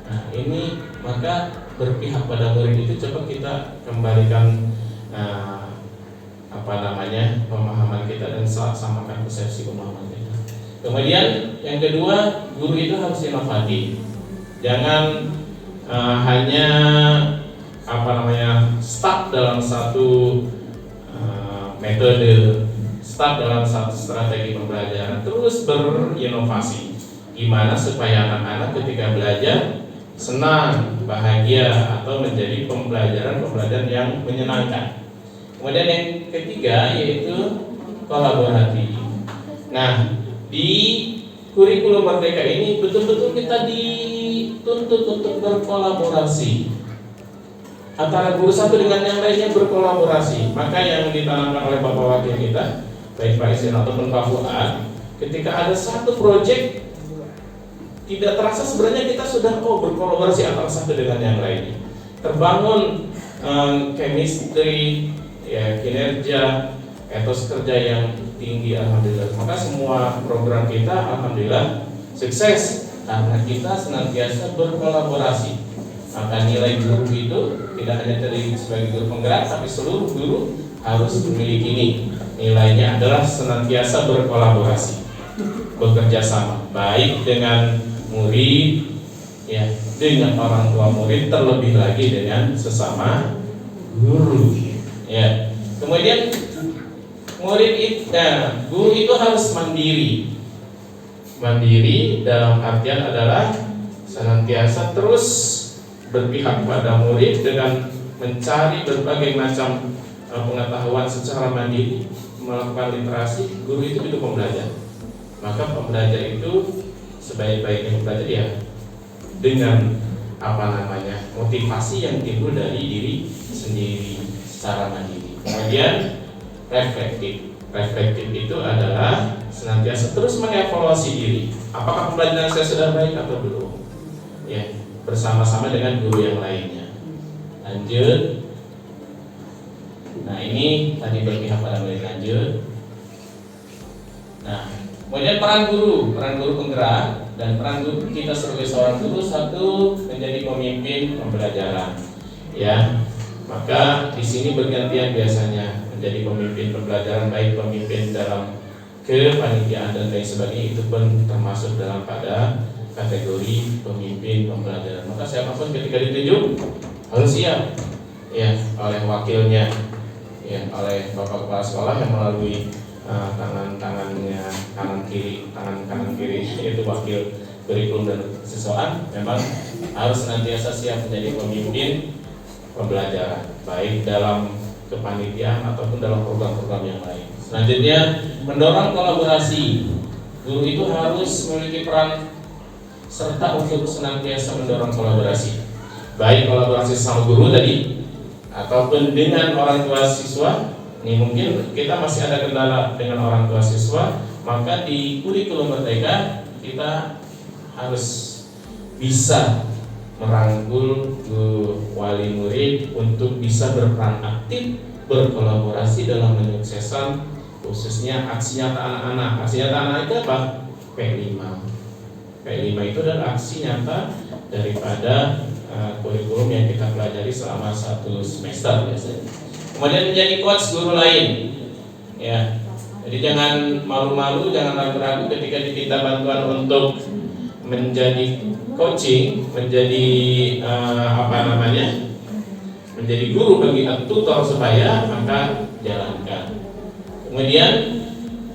Nah, ini maka berpihak pada murid itu coba kita kembalikan pemahaman kita dan samakan persepsi pemahaman kita. Kemudian yang kedua, guru itu harus inovatif. Jangan hanya stuck dalam satu metode, stuck dalam satu strategi pembelajaran, terus berinovasi. Gimana supaya anak-anak ketika belajar senang, bahagia, atau menjadi pembelajaran yang menyenangkan. Kemudian yang ketiga yaitu kolaborasi. Nah, di kurikulum Merdeka ini betul-betul kita dituntut untuk berkolaborasi antara guru satu dengan yang lainnya, berkolaborasi. Maka yang ditanamkan oleh Bapak Wakil kita, baik Pak Isin ataupun Pak Fuad, ketika ada satu proyek, tidak terasa sebenarnya kita sudah berkolaborasi antara satu dengan yang lainnya. Terbangun chemistry, ya, kinerja, etos kerja yang tinggi, alhamdulillah. Maka semua program kita alhamdulillah sukses karena kita senantiasa berkolaborasi. Maka nilai guru itu tidak hanya terdiri sebagai guru penggerak, tapi seluruh guru harus memiliki ini. Nilainya adalah senantiasa berkolaborasi, bekerja sama, baik dengan murid, ya, dengan orang tua murid, terlebih lagi dengan sesama guru. Ya. Kemudian guru itu harus mandiri. Mandiri dalam artian adalah senantiasa terus berpihak pada murid dengan mencari berbagai macam pengetahuan secara mandiri, melakukan literasi. Guru itu pembelajar. Maka pembelajar itu sebaik-baiknya pembelajar ya dengan motivasi yang timbul dari diri sendiri secara mandiri. Kemudian reflektif itu adalah senantiasa terus mengevaluasi diri. Apakah pembelajaran saya sudah baik atau belum? Ya, bersama-sama dengan guru yang lainnya. Lanjut. Nah, ini tadi berpihak pada murid. Lanjut. Nah, kemudian peran guru penggerak dan peran guru kita sebagai seorang guru, satu, menjadi pemimpin pembelajaran. Ya, Maka di sini bergantian biasanya menjadi pemimpin pembelajaran, baik pemimpin dalam kepanitiaan dan lain sebagainya, itu pun termasuk dalam pada kategori pemimpin pembelajaran. Maka siapapun ketika ditunjuk harus siap ya oleh wakilnya, ya oleh bapak kepala sekolah yang melalui tangan kanan kiri itu wakil kurikulum dan siswaan, memang harus senantiasa siap menjadi pemimpin pembelajaran baik dalam kepanitiaan ataupun dalam program-program yang lain. Selanjutnya, mendorong kolaborasi. Guru itu harus memiliki peran serta untuk senantiasa mendorong kolaborasi, baik kolaborasi sama guru tadi ataupun dengan orang tua siswa. Ini mungkin kita masih ada kendala dengan orang tua siswa, maka di kurikulum Merdeka kita harus bisa merangkul wali murid untuk bisa berperan aktif berkolaborasi dalam menyukseskan khususnya aksi nyata anak-anak. Aksi nyata anak itu apa? P5. P5 itu adalah aksi nyata daripada kurikulum yang kita pelajari selama 1 semester biasanya. Kemudian menjadi coach guru lain, ya. Jadi jangan malu-malu, jangan ragu-ragu ketika diminta bantuan untuk menjadi coaching, menjadi menjadi guru bagi tutor supaya maka jalankan. Kemudian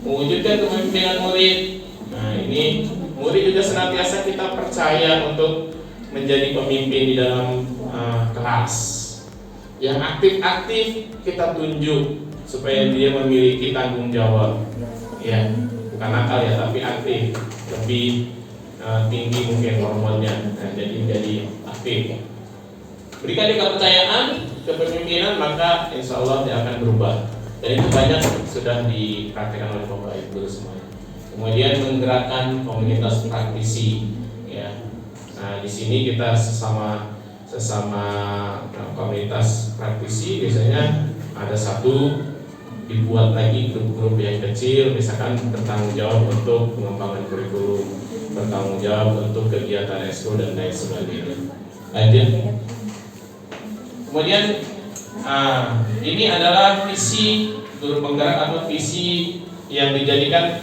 mewujudkan kepemimpinan murid. Nah ini murid juga senantiasa kita percaya untuk menjadi pemimpin di dalam kelas. Yang aktif-aktif kita tunjuk supaya dia memiliki tanggung jawab, ya bukan nakal ya, tapi aktif, lebih tinggi mungkin hormonnya, jadi menjadi aktif. Berikan dia kepercayaan, kepemimpinan, maka insya Allah dia akan berubah. Dan itu banyak sudah dipraktikkan oleh Bapak Ibu semuanya. Kemudian menggerakkan komunitas praktisi, ya. Nah di sini kita sesama komunitas praktisi biasanya ada satu dibuat lagi grup-grup yang kecil, misalkan bertanggung jawab untuk pengembangan kurikulum, bertanggung jawab untuk kegiatan ekskul dan lain sebagainya. Lanjut. Kemudian ini adalah visi guru penggerak atau visi yang dijadikan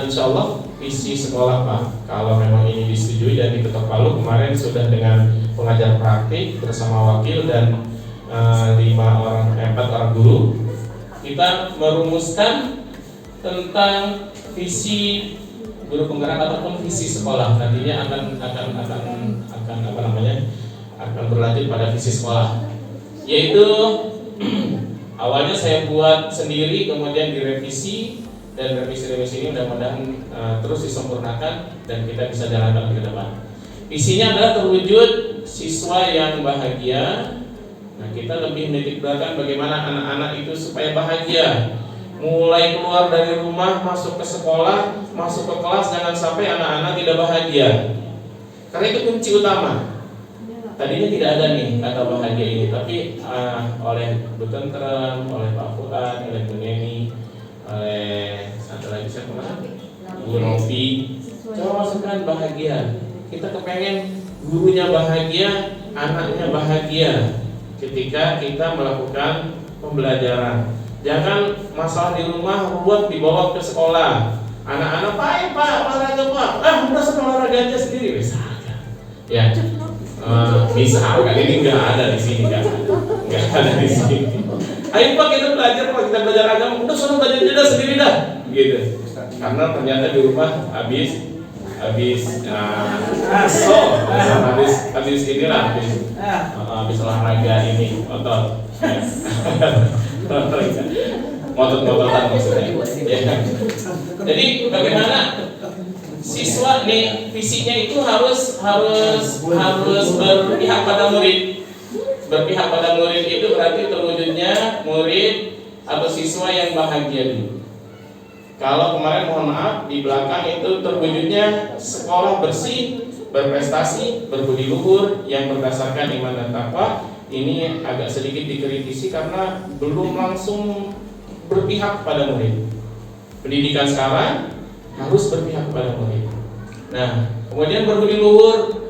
insya Allah visi sekolah Pak. Kalau memang ini disetujui dan diketok palu, kemarin sudah dengan pengajar praktik bersama wakil dan 4 orang guru, kita merumuskan tentang visi guru penggerak ataupun visi sekolah. Nantinya akan berlanjut pada visi sekolah, yaitu awalnya saya buat sendiri, kemudian direvisi, dan revisi ini mudah-mudahan terus disempurnakan dan kita bisa jalankan ke depan. Visinya adalah terwujud siswa yang bahagia. Nah, kita lebih menitikberatkan bagaimana anak-anak itu supaya bahagia. Mulai keluar dari rumah, masuk ke sekolah, masuk ke kelas, jangan sampai anak-anak tidak bahagia. Karena itu kunci utama. Tadinya tidak ada nih kata bahagia ini, tapi oleh Bu Tentrem, oleh Pak Fuad, oleh Bu Neni, oleh satu lagi siapa lagi? Bu Novi, coba masukkan bahagia. Kita kepengen gurunya bahagia, anaknya bahagia ketika kita melakukan pembelajaran. Jangan masalah di rumah buat dibawa ke sekolah. Anak-anak Pak, olahraga Pak. Udah olahraga aja sendiri bisa. Ya. Misalkan ini nggak ada di sini, nggak ada di sini. Ayo Pak kita belajar, Pak kita belajar agama. Udah suruh belajar aja sendiri dah, gitu. Karena ternyata di rumah habis olahraga ini otot. Ngotot-ngototan maksudnya. Ya. Jadi bagaimana siswa nih visinya itu harus berpihak pada murid. Berpihak pada murid itu berarti terwujudnya murid atau siswa yang bahagia dulu. Kalau kemarin mohon maaf di belakang itu terwujudnya sekolah bersih, berprestasi, berbudi luhur yang berdasarkan iman dan takwa. Ini agak sedikit dikritisi karena belum langsung berpihak pada murid. Pendidikan sekarang harus berpihak pada murid. Nah, kemudian berbudi luhur,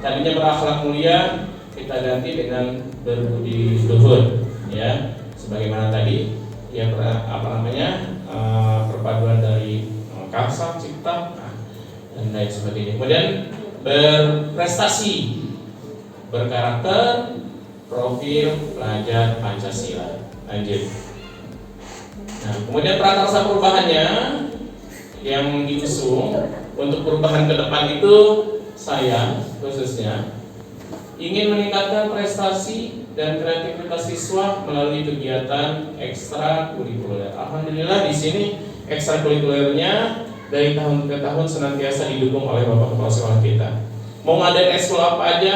tadinya berakhlak mulia, kita ganti dengan berbudi luhur, ya. Sebagaimana tadi, ya perpaduan dari karsa, cipta, dan lain sebagainya. Kemudian berprestasi, berkarakter, profil, pelajar Pancasila. Lanjut. Nah, kemudian prakarsa perubahannya yang diusung untuk perubahan ke depan itu, saya khususnya ingin meningkatkan prestasi dan kreativitas siswa melalui kegiatan ekstrakurikuler. Alhamdulillah di sini ekstrakurikulernya dari tahun ke tahun senantiasa didukung oleh Bapak Kepala Sekolah kita. Mau ngadain ekskul apa aja,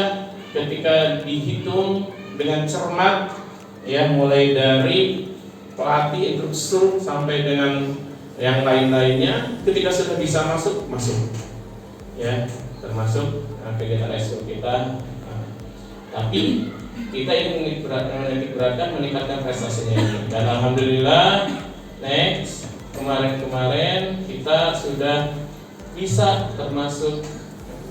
ketika dihitung dengan cermat, ya, mulai dari pelatih, instruktur sampai dengan yang lain-lainnya, ketika sudah bisa masuk, ya, termasuk kegiatan ekskul kita. Tapi kita ingin menitikberatkan meningkatkan prestasinya ini. Dan alhamdulillah, kemarin kita sudah bisa termasuk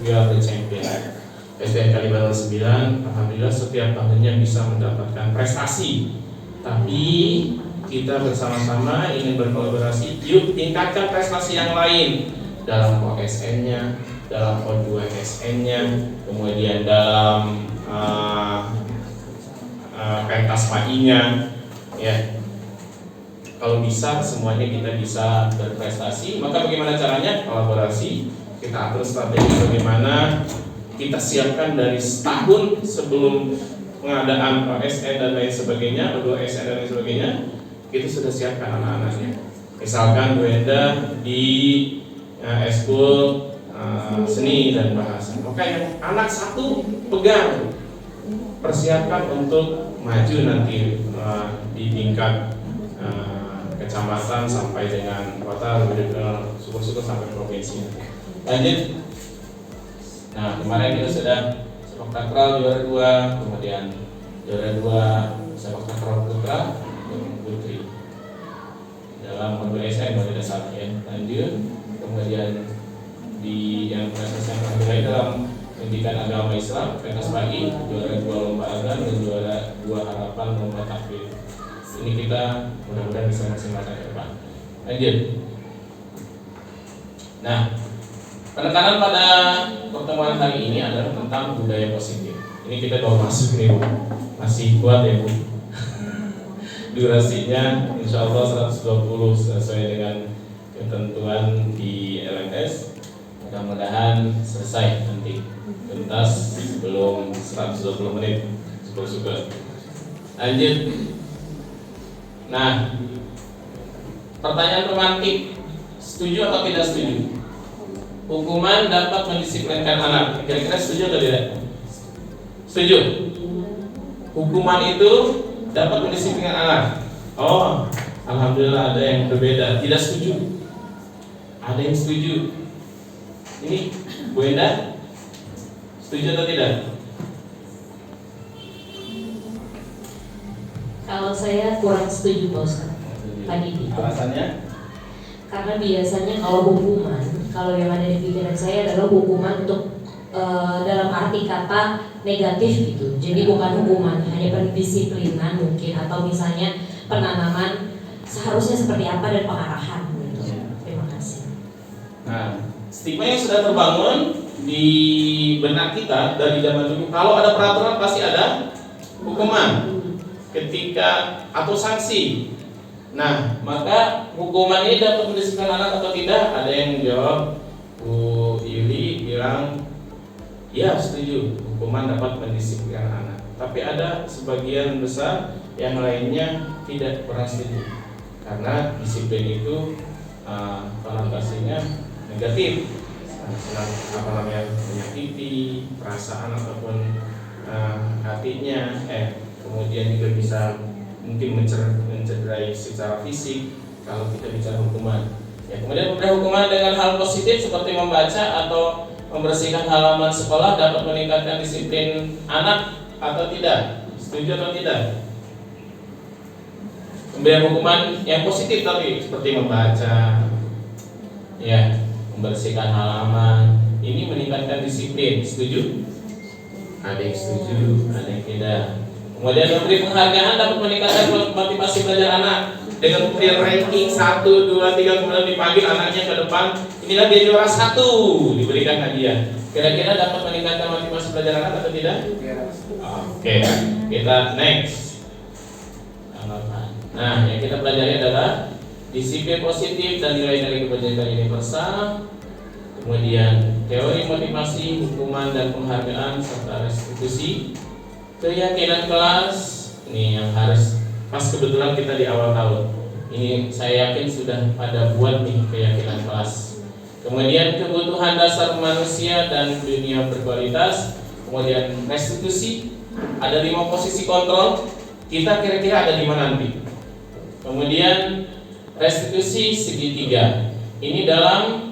We Are The Champion. STM Kalibata 9, alhamdulillah setiap tahunnya bisa mendapatkan prestasi. Tapi kita bersama-sama ingin berkolaborasi, yuk tingkatkan prestasi yang lain dalam OSN-nya, dalam O2SN-nya, kemudian dalam pentas PAI-nya, ya. Kalau bisa semuanya kita bisa berprestasi, maka bagaimana caranya? Kolaborasi, kita atur strategi bagaimana kita siapkan dari setahun sebelum pengadaan OSN dan lain sebagainya, O2SN dan lain sebagainya, kita sudah siapkan anak-anaknya. Misalkan Bu Enda di eskul seni dan bahasa, maka yang anak satu pegang, persiapkan untuk maju nanti di tingkat kecamatan sampai dengan kota, regional, syukur-syukur sampai provinsi. Lanjut. Nah, kemarin kita sudah sepak takraw juara 2, kemudian juara 2 sepak takraw putra dan putri dalam O2SN tidak salah, ya. Lanjut. Kemudian di yang prestasi yang terakhir dalam pendidikan agama Islam, pentas pagi, juara 2 lomba azan dan juara 2 harapan lomba takbir. Ini kita mudah-mudahan bisa maksimalkan ke depan. Lanjut. Nah, penekanan pada pertemuan hari ini adalah tentang budaya positif. Ini kita bawa masuk nih, Bu. Masih kuat ya, Bu. Durasinya insya Allah 120 sesuai dengan ketentuan di LMS. Mudah-mudahan selesai nanti tuntas sebelum 120 menit, syukur-syukur. Lanjut. Nah, pertanyaan pemantik, setuju atau tidak setuju? Hukuman dapat mendisiplinkan anak. Kira-kira setuju atau tidak? Setuju. Hukuman itu dapat mendisiplinkan anak. Oh, alhamdulillah ada yang berbeda. Tidak setuju. Ada yang setuju. Ini Bu Enda, setuju atau tidak? Kalau saya kurang setuju, Pak Ustadz. Pak Didi. Alasannya? Karena biasanya kalau hukuman, kalau yang ada di pikiran saya adalah hukuman untuk dalam arti kata negatif gitu. Jadi bukan hukuman, hanya pendisiplinan mungkin, atau misalnya penanaman seharusnya seperti apa dan pengarahan gitu. Terima kasih. Nah, stigma yang sudah terbangun di benak kita dari zaman dulu, kalau ada peraturan pasti ada hukuman ketika atau sanksi. Nah, maka hukuman ini dapat mendisiplinkan anak atau tidak? Ada yang menjawab, Bu Yuli bilang, ya setuju, hukuman dapat mendisiplinkan anak. Tapi ada sebagian besar yang lainnya tidak pernah setuju, karena disiplin itu konotasinya negatif, menyakiti perasaan ataupun hatinya, kemudian juga bisa mungkin mencederai secara fisik kalau kita bicara hukuman. Ya, kemudian memberi hukuman dengan hal positif seperti membaca atau membersihkan halaman sekolah dapat meningkatkan disiplin anak atau tidak? Setuju atau tidak? Memberi hukuman yang positif tapi seperti membaca, ya, membersihkan halaman, ini meningkatkan disiplin. Setuju? Ada yang setuju, ada yang tidak. Kemudian memberi penghargaan dapat meningkatkan motivasi belajar anak. Dengan memberi ranking 1, 2, 3, kemudian dipanggil anaknya ke depan. Inilah dia juara 1, diberikan hadiah. Kira-kira dapat meningkatkan motivasi belajar anak atau tidak? Oke, kita next. Nah, yang kita pelajari adalah disiplin positif dan nilai-nilai kebajikan universal. Kemudian teori motivasi, hukuman dan penghargaan serta restitusi. Keyakinan kelas, ini yang harus pas kebetulan kita di awal tahun. Ini saya yakin sudah pada buat nih keyakinan kelas. Kemudian kebutuhan dasar manusia dan dunia berkualitas. Kemudian restitusi, ada 5 posisi kontrol. Kita kira-kira ada di mana nanti? Kemudian restitusi segitiga. Ini dalam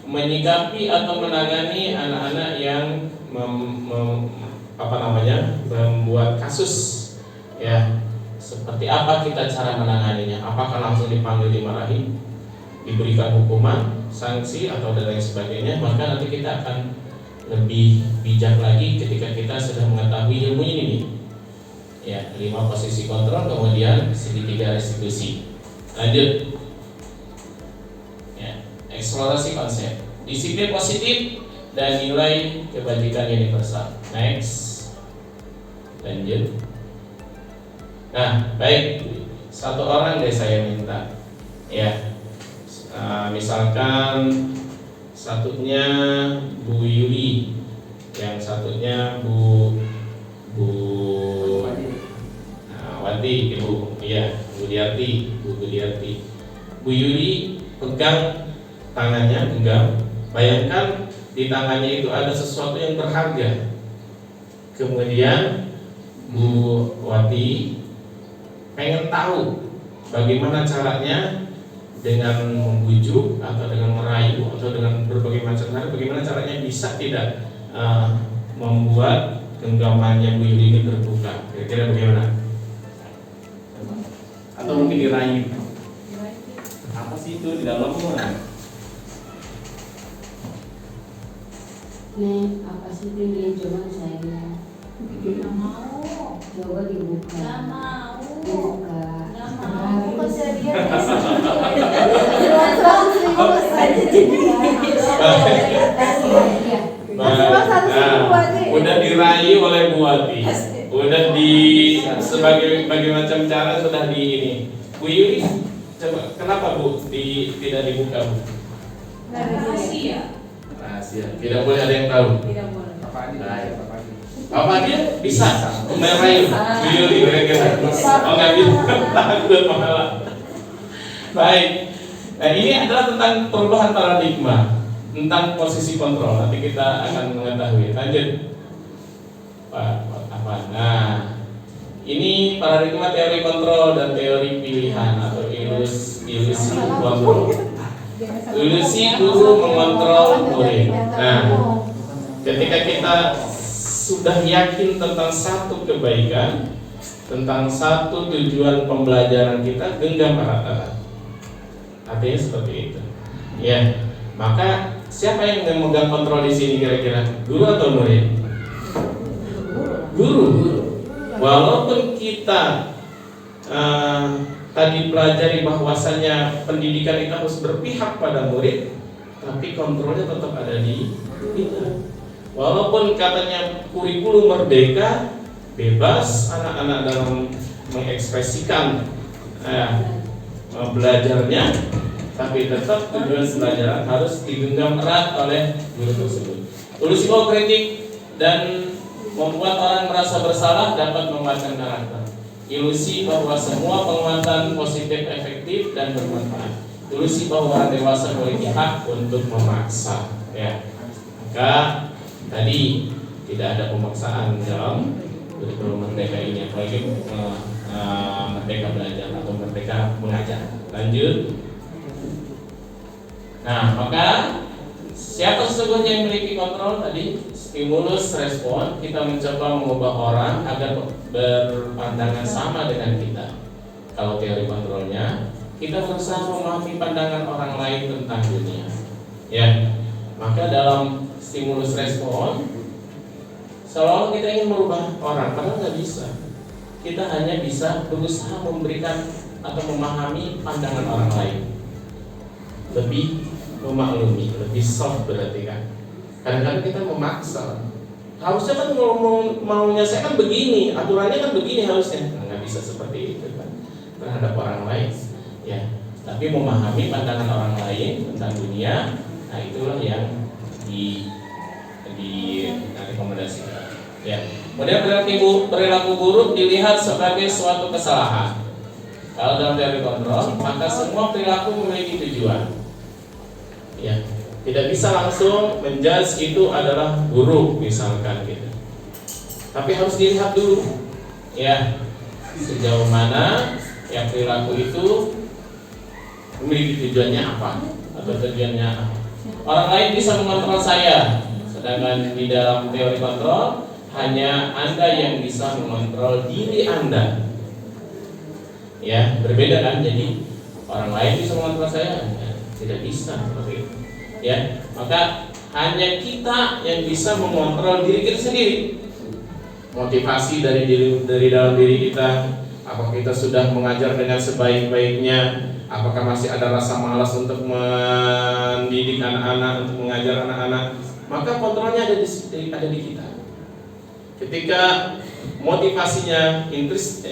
menyikapi atau menangani anak-anak yang membuat kasus, ya. Seperti apa kita cara menanganinya? Apakah langsung dipanggil, dimarahi, diberikan hukuman, sanksi atau dan lain sebagainya? Maka nanti kita akan lebih bijak lagi ketika kita sudah mengetahui ilmu ini nih. Ya, 5 posisi kontrol, kemudian segitiga restitusi. Lanjut. Ya, eksplorasi konsep. Disiplin positif dan nilai kebajikan universal. Next. Lanjut. Nah, baik. 1 orang deh saya minta. Ya. Misalkan satunya Bu Yuli, yang satunya Bu Wati, Ibu, iya, Bu Diarti. Bu Yuli pegang tangannya, genggam. Bayangkan di tangannya itu ada sesuatu yang berharga. Kemudian Bu Wati pengen tahu bagaimana caranya, dengan membujuk atau dengan merayu atau dengan berbagai macam cara, bagaimana caranya bisa tidak membuat genggamannya Bu Yuli ini terbuka. Kira-kira bagaimana? Atau mungkin dirayu. Apa sih itu di dalamnya? Nih, apa sih ini? Coba saya lihat. Nggak mau. Coba dibuka. Nggak mau. Dibuka. Nggak mau. Kok saya dia udah dirayu oleh Bu Wati, udah di sebagai macam cara sudah di ini. Bu Yuli, coba kenapa Bu tidak dibuka Bu? Rahasia. Rahasia, tidak boleh ada yang tahu. Tidak boleh. Apa dia bisa merayu Bu Yuli kira-kira? Oh nggak bisa, takut malah. Baik. Nah ini adalah tentang perubahan paradigma, tentang posisi kontrol. Nanti kita akan mengetahui. Lanjut. Apa? Nah, ini paradigma teori kontrol dan teori pilihan atau ilusi kontrol. Ilusi guru mengontrol murid. Nah, ketika kita sudah yakin tentang satu kebaikan, tentang satu tujuan pembelajaran kita, genggam erat-erat. Artinya seperti itu. Ya, maka siapa yang memegang kontrol di sini kira-kira? Guru atau murid? Guru. Walaupun kita tadi pelajari bahwasanya pendidikan itu harus berpihak pada murid, tapi kontrolnya tetap ada di kita. Walaupun katanya kurikulum merdeka, bebas anak-anak dalam mengekspresikan belajarnya, tapi tetap tujuan pelajaran harus digenggam erat oleh guru tersebut. Ilusi kritik dan membuat orang merasa bersalah dapat menguatkan karakter. Ilusi bahwa semua penguatan positif efektif dan bermanfaat. Ilusi bahwa orang dewasa memiliki hak untuk memaksa. Ya, maka tadi tidak ada pemaksaan dalam kurikulum merdeka ini, apalagi merdeka belajar atau merdeka mengajar. Lanjut. Nah, maka siapa sesungguhnya yang memiliki kontrol tadi? Stimulus respon, kita mencoba mengubah orang agar berpandangan sama dengan kita. Kalau teori kontrolnya, kita berusaha memahami pandangan orang lain tentang dunia. Ya, maka dalam stimulus respon, Seolah-olah kita ingin merubah orang, padahal nggak bisa. Kita hanya bisa berusaha memberikan atau memahami pandangan orang lain, lebih memaklumi, lebih soft berarti kan. Kadang-kadang kita memaksa. Harusnya kan maunya saya kan begini, aturannya kan begini harusnya. Nah, nggak bisa seperti itu kan terhadap orang lain. Ya, tapi memahami pandangan orang lain tentang dunia, nah itulah yang direkomendasikan. Ya, kemudian perilaku buruk dilihat sebagai suatu kesalahan. Kalau dalam teori kontrol, maka semua perilaku memiliki tujuan. Ya, tidak bisa langsung menjudge itu adalah buruk misalkan gitu. Tapi harus dilihat dulu, ya, sejauh mana yang perilaku itu memiliki tujuannya apa atau tujuannya apa. Orang lain bisa mengontrol saya, sedangkan di dalam teori kontrol hanya Anda yang bisa mengontrol diri Anda. Ya, berbeda kan? Jadi orang lain bisa mengontrol saya, ya, tidak bisa seperti itu. Ya, maka hanya kita yang bisa mengontrol diri kita sendiri. Motivasi dari dalam diri kita, apakah kita sudah mengajar dengan sebaik-baiknya, apakah masih ada rasa malas untuk mendidik anak-anak, untuk mengajar anak-anak, maka kontrolnya ada di kita. Ketika motivasinya intrinsik,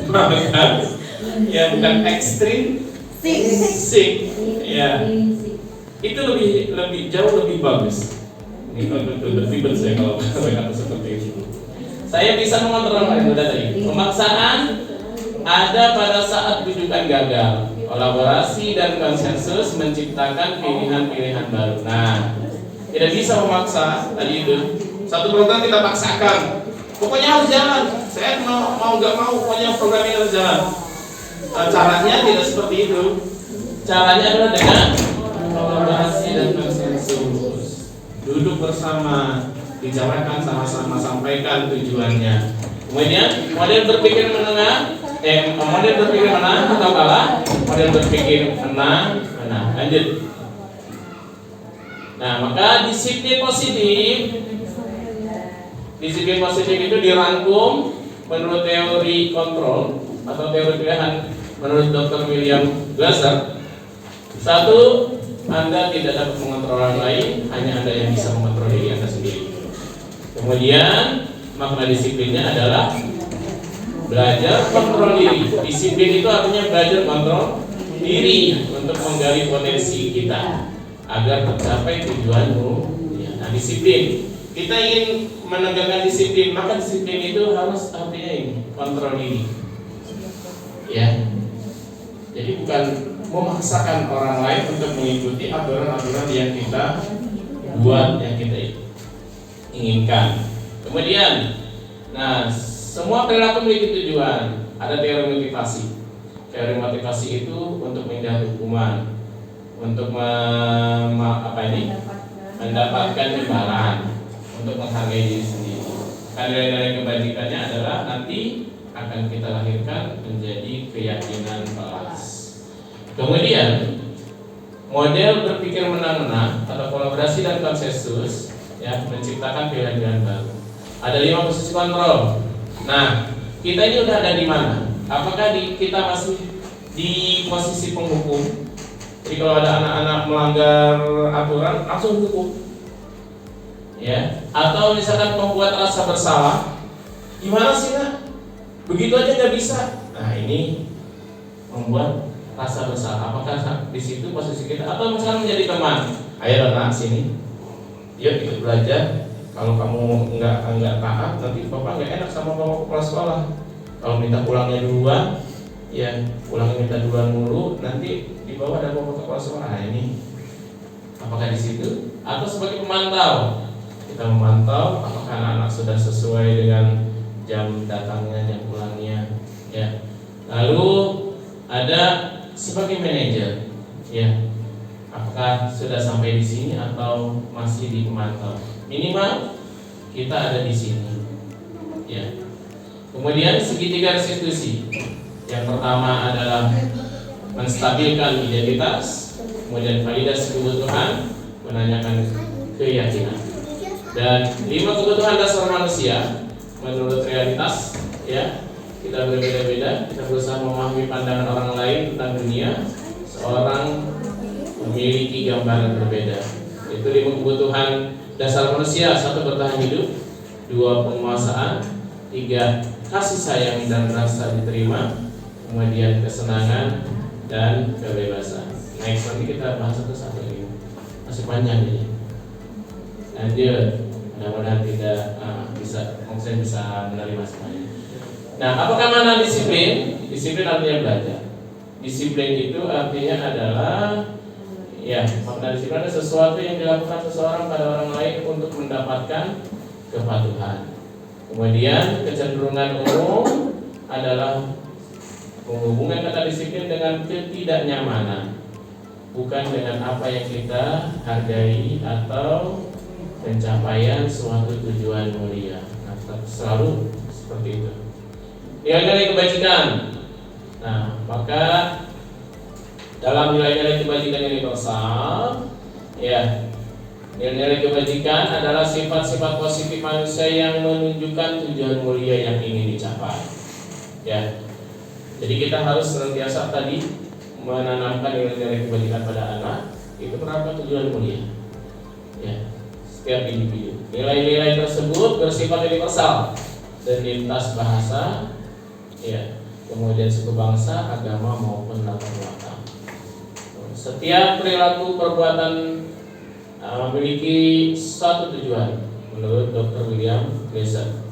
maka ya bukan ekstrinsik, ya itu lebih jauh lebih bagus. Ini lebih bersih kalau kata seperti itu. Saya bisa mengontrol tadi. Pemaksaan ada pada saat rujukan gagal. Kolaborasi dan konsensus menciptakan pilihan-pilihan baru. Nah, tidak bisa memaksa tadi itu. Satu program kita paksakan, pokoknya harus jalan. Saya mau nggak mau, pokoknya program ini harus jalan. Caranya tidak seperti itu. Caranya adalah dengan kolaborasi dan konsensus. Duduk bersama, bicarakan sama-sama, sampaikan tujuannya. Kemudian model berpikir menengah. Model berpikir menang atau kalah, model berpikir menang. Lanjut. Nah, maka disiplin positif itu dirangkum menurut teori kontrol atau teori pilihan menurut Dr. William Glasser. Satu, Anda tidak dapat mengontrol orang lain, hanya Anda yang bisa mengontrol diri Anda sendiri. Kemudian makna disiplinnya adalah belajar kontrol diri. Disiplin itu artinya belajar kontrol diri untuk menggali potensi kita agar tercapai tujuanmu. Ya, nah, disiplin. Kita ingin menegakkan disiplin, maka disiplin itu harus artinya ini kontrol diri. Ya, jadi bukan memaksakan orang lain untuk mengikuti aturan-aturan yang kita buat, yang kita inginkan. Kemudian, nah, semua perilaku memiliki tujuan. Ada teori motivasi. Teori motivasi itu untuk menghindari hukuman, untuk mendapatkan imbalan, untuk menghargai diri sendiri. Nilai-nilai kebajikannya adalah nanti akan kita lahirkan menjadi keyakinan balas. Kemudian model berpikir menang-menang atau kolaborasi dan konsensus, ya, menciptakan pilihan-pilihan baru. Ada 5 posisi kontrol. Nah, kita ini udah ada di mana? Apakah kita masih di posisi penghukum? Jadi kalau ada anak-anak melanggar aturan langsung hukum, ya? Atau misalkan membuat rasa bersalah, gimana sih nak? Begitu aja nggak bisa. Nah, ini membuat rasa bersalah. Apakah di situ posisi kita? Atau misalkan menjadi teman? Ayo nak sini, yuk ikut belajar. Kalau kamu nggak taat, nanti bapak nggak enak sama bapak kepala sekolah. Kalau minta pulangnya duluan, ya pulangnya minta duluan mulu, nanti di bawah ada bapak kepala sekolah. Nah, ini apakah di situ? Atau sebagai pemantau? Kita memantau apakah anak-anak sudah sesuai dengan jam datangnya, jam pulangnya, ya. Lalu ada sebagai manajer, ya. Apakah sudah sampai di sini atau masih di pemantau? Minimal kita ada di sini, ya. Kemudian segitiga restitusi. Yang pertama adalah menstabilkan identitas, kemudian validasi kebutuhan, menanyakan keyakinan. Dan 5 kebutuhan dasar manusia menurut realitas, ya, kita berbeda-beda, kita berusaha memahami pandangan orang lain tentang dunia. Seorang memiliki gambaran berbeda. Itu 5 kebutuhan dasar manusia: 1, bertahan hidup; 2, penguasaan; 3, kasih sayang dan rasa diterima; kemudian kesenangan dan kebebasan. Next, nanti kita bahas satu-satu ini. Masih panjang ini. Lanjut. Mudah-mudahan tidak maksudnya bisa menerima semuanya. Nah, apakah makna disiplin? Disiplin artinya belajar. Disiplin itu artinya adalah, ya, makna disiplin adalah sesuatu yang dilakukan seseorang pada orang lain untuk mendapatkan kepatuhan. Kemudian kecenderungan umum adalah menghubungkan kata disiplin dengan ketidaknyamanan, bukan dengan apa yang kita hargai atau pencapaian suatu tujuan mulia. Nah, selalu seperti itu. Nilai-nilai kebajikan. Nah, maka dalam nilai-nilai kebajikan universal, ya, nilai-nilai kebajikan adalah sifat-sifat positif manusia yang menunjukkan tujuan mulia yang ingin dicapai. Ya, jadi kita harus senantiasa tadi menanamkan nilai-nilai kebajikan pada anak. Itu kenapa tujuan mulia. Ya, setiap individu. Nilai-nilai tersebut bersifat universal dan lintas bahasa, ya, kemudian suku bangsa, agama maupun latar belakang. Setiap perilaku perbuatan memiliki satu tujuan menurut Dr. William Glasser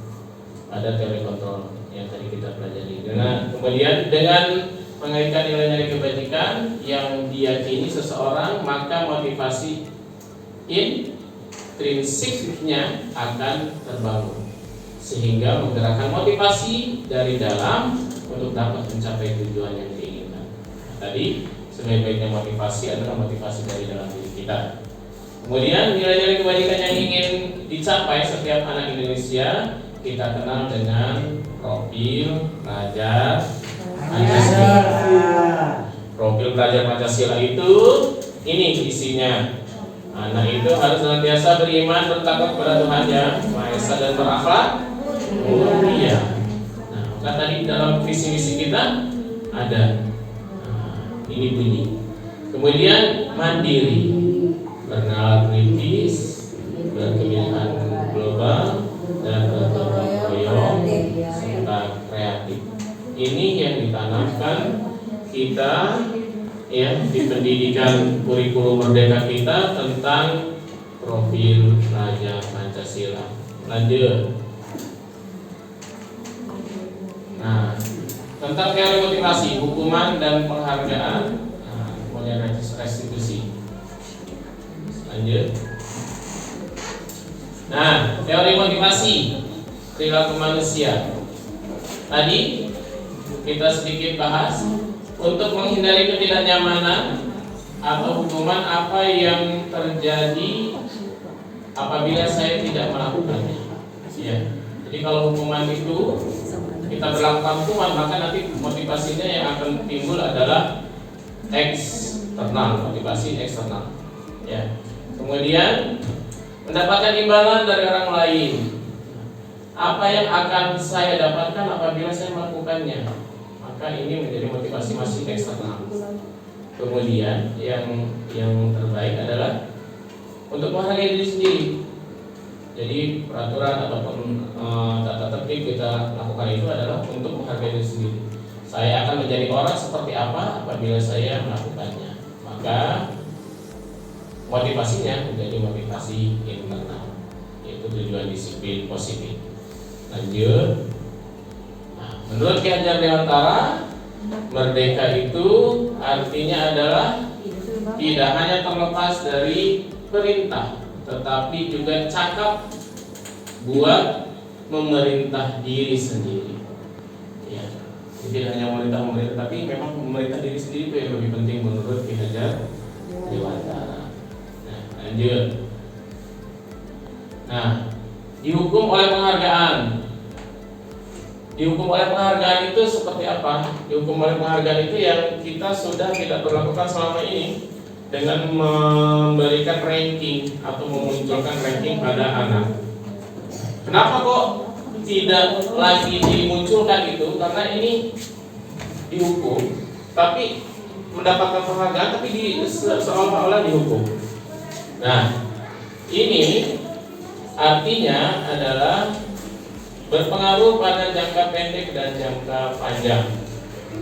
pada teori kontrol yang tadi kita pelajari. Kemudian dengan mengaitkan nilai-nilai kebajikan yang diyakini seseorang, maka motivasi intrinsiknya akan terbangun sehingga menggerakkan motivasi dari dalam untuk dapat mencapai tujuan yang diinginkan. Tadi sebaik-baiknya motivasi adalah motivasi dari dalam diri kita. Kemudian nilai-nilai kebajikan yang ingin dicapai setiap anak Indonesia kita kenal dengan profil pelajar Pancasila. Profil pelajar Pancasila itu ini isinya. Anak itu harus senantiasa beriman, bertakwa kepada Tuhan Yang Maha Esa dan berakhlak mulia. Nah, maka tadi dalam visi misi kita ada ini bunyi. Kemudian mandiri, bernalar kritis, berkebudayaan global, dan bergotong royong serta kreatif. Ini yang ditanamkan kita, ya, di pendidikan kurikulum merdeka kita tentang profil pelajar Pancasila. Lanjut. Nah, tentang teori motivasi, hukuman dan penghargaan, kemudian restitusi. Lanjut. Nah, teori motivasi perilaku manusia. Tadi kita sedikit bahas. Untuk menghindari ketidaknyamanan atau hukuman apa yang terjadi apabila saya tidak melakukannya. Ya. Jadi kalau hukuman itu kita berlakukan hukuman, maka nanti motivasinya yang akan timbul adalah eksternal, motivasi eksternal. Ya. Kemudian mendapatkan imbalan dari orang lain. Apa yang akan saya dapatkan apabila saya melakukannya? Maka ini menjadi motivasi masih eksternal. Kemudian yang terbaik adalah untuk menghargai diri sendiri. Jadi peraturan ataupun tata tertib kita lakukan itu adalah untuk menghargai diri sendiri. Saya akan menjadi orang seperti apa apabila saya melakukannya. Maka motivasinya menjadi motivasi internal, yaitu tujuan disiplin positif. Lanjut. Menurut Ki Hajar Dewantara, merdeka itu artinya adalah tidak hanya terlepas dari perintah, tetapi juga cakap buat memerintah diri sendiri. Ya, tidak hanya memerintah, tapi memang memerintah diri sendiri itu yang lebih penting menurut Ki Hajar Dewantara. Nah, lanjut. Nah, dihukum oleh penghargaan. Dihukum oleh penghargaan itu seperti apa? Dihukum oleh penghargaan itu yang kita sudah tidak berlakukan selama ini dengan memberikan ranking atau memunculkan ranking pada anak. Kenapa kok tidak lagi dimunculkan itu? Karena ini dihukum, tapi mendapatkan penghargaan, tapi seolah-olah dihukum. Nah, ini artinya adalah berpengaruh pada jangka pendek dan jangka panjang.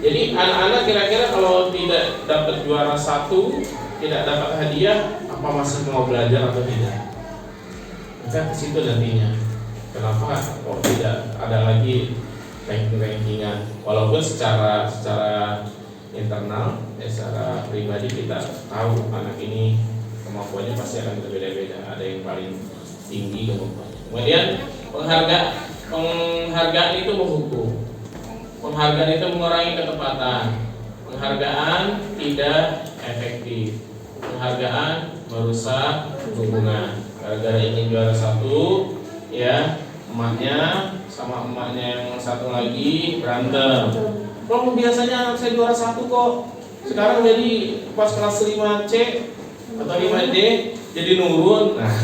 Jadi anak-anak kira-kira kalau tidak dapat juara 1, tidak dapat hadiah, apa masih mau belajar atau tidak? Maka ke situ nantinya. Kenapa kok tidak ada lagi ranking-rankingan? Walaupun secara internal, secara pribadi kita tahu anak ini kemampuannya pasti akan berbeda-beda. Ada yang paling tinggi kemampuannya. Kemudian penghargaan itu menghukum. Penghargaan itu mengurangi ketepatan. Penghargaan tidak efektif. Penghargaan merusak hubungan. Gara-gara ingin juara 1, ya emaknya sama emaknya yang satu lagi berantem. Kalau biasanya anak saya juara 1 kok, sekarang jadi pas kelas 5C atau 5D jadi nurun. Nah,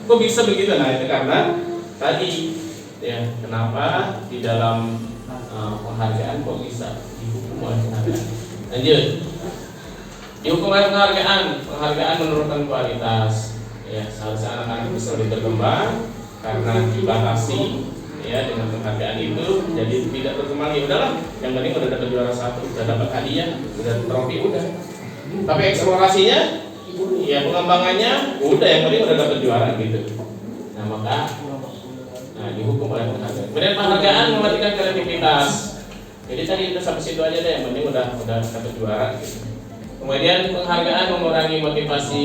kok bisa begitu? Nah, itu karena tadi ya, kenapa di dalam penghargaan kok bisa dihukum oleh penghargaan. Lanjut. Dihukum oleh penghargaan menurunkan kualitas. Ya, seharusnya anak-anak bisa lebih berkembang karena dibatasi ya dengan penghargaan itu, jadi tidak berkembang. Ya udahlah, yang penting udah dapat juara 1, udah dapat hadiah, udah trofi, udah. Tapi eksplorasinya, ya pengembangannya, udah yang penting udah dapat juara gitu. Nah maka, dihukum oleh penghargaan. Kemudian penghargaan mematikan kreativitas. Jadi tadi itu sampai situ aja deh, yang penting udah dapat juara gitu. Kemudian penghargaan mengurangi motivasi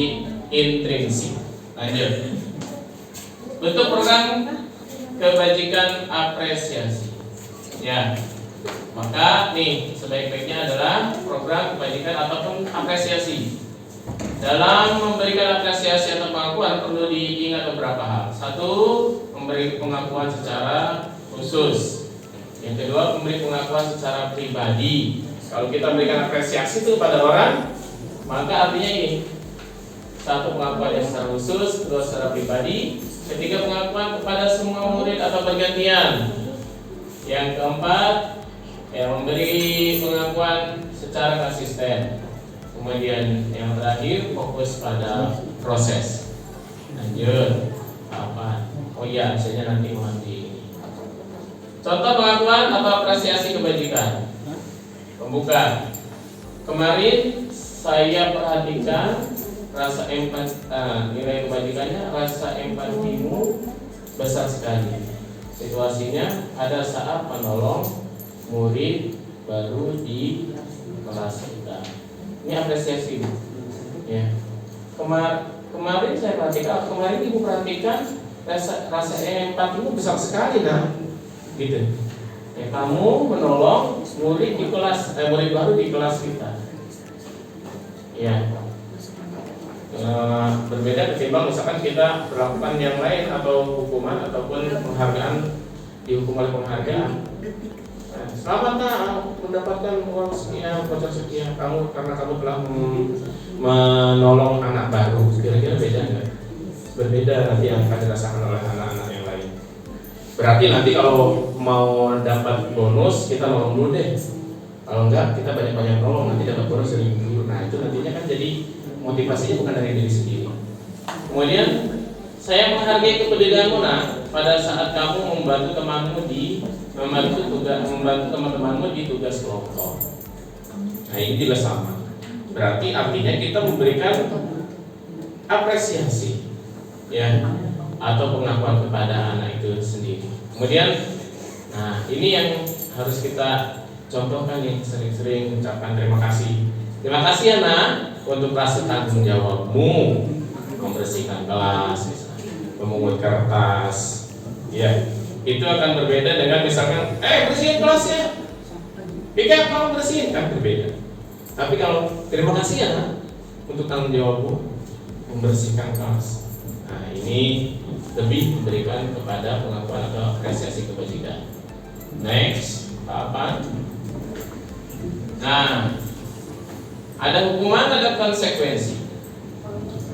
intrinsik. Lanjut. Bentuk program kebajikan apresiasi. Ya. Maka nih sebaik-baiknya adalah program kebajikan ataupun apresiasi. Dalam memberikan apresiasi atau pengakuan perlu diingat beberapa hal. 1, memberi pengakuan secara khusus. Yang kedua, memberi pengakuan secara pribadi. Kalau kita memberikan apresiasi itu pada orang, maka artinya ini: 1, pengakuan yang secara khusus, 2, secara pribadi, 3, pengakuan kepada semua murid atau bergantian. Yang keempat, memberi pengakuan secara konsisten. Kemudian yang terakhir, fokus pada proses. Lanjut. Apa? Oh iya, misalnya nanti mau contoh pengakuan atau apresiasi kebajikan. Pembuka. Kemarin saya perhatikan rasa empati, nilai kebajikannya, rasa empatimu besar sekali. Situasinya ada saat menolong murid baru di kelas kita. Ini apresiasi, ya. Kemarin saya perhatikan, kemarin ibu perhatikan rasa empatimu besar sekali, nah, gitu. Ya, kamu menolong murid di kelas, murid baru di kelas kita. Ya. Berbeda ketimbang misalkan kita berlakukan yang lain atau hukuman ataupun penghargaan, dihukum oleh penghargaan. Selamat mendapatkan uang sekian, voucher sekian kamu karena kamu telah menolong anak baru. Kira-kira beda nggak? Berbeda nanti yang akan dirasakan oleh anak-anak yang lain. Berarti nanti kalau mau dapat bonus kita nolong dulu deh. Kalau enggak kita banyak-banyak nolong, nanti dapat bonus dari dulu. Nah itu nantinya kan jadi motivasinya bukan dari diri sendiri. Kemudian saya menghargai kepedulianmu, nak, pada saat kamu membantu teman-temanmu di tugas kelompok. Nah ini juga sama. Berarti artinya kita memberikan apresiasi, ya, atau pengakuan kepada anak itu sendiri. Kemudian, nah ini yang harus kita contohkan nih, sering-sering ucapkan terima kasih. Terima kasih ya nak untuk rasa tanggung jawabmu membersihkan kelas, misalnya, memungut kertas, ya. Itu akan berbeda dengan misalkan, bersihin kelasnya, Pika kamu bersihin, kan berbeda. Tapi kalau terima kasih ya nak untuk tanggung jawabmu membersihkan kelas, Nah, ini lebih memberikan kepada pengakuan atau apresiasi kebajikan. Next, tahapan. Nah, ada hukuman, ada konsekuensi.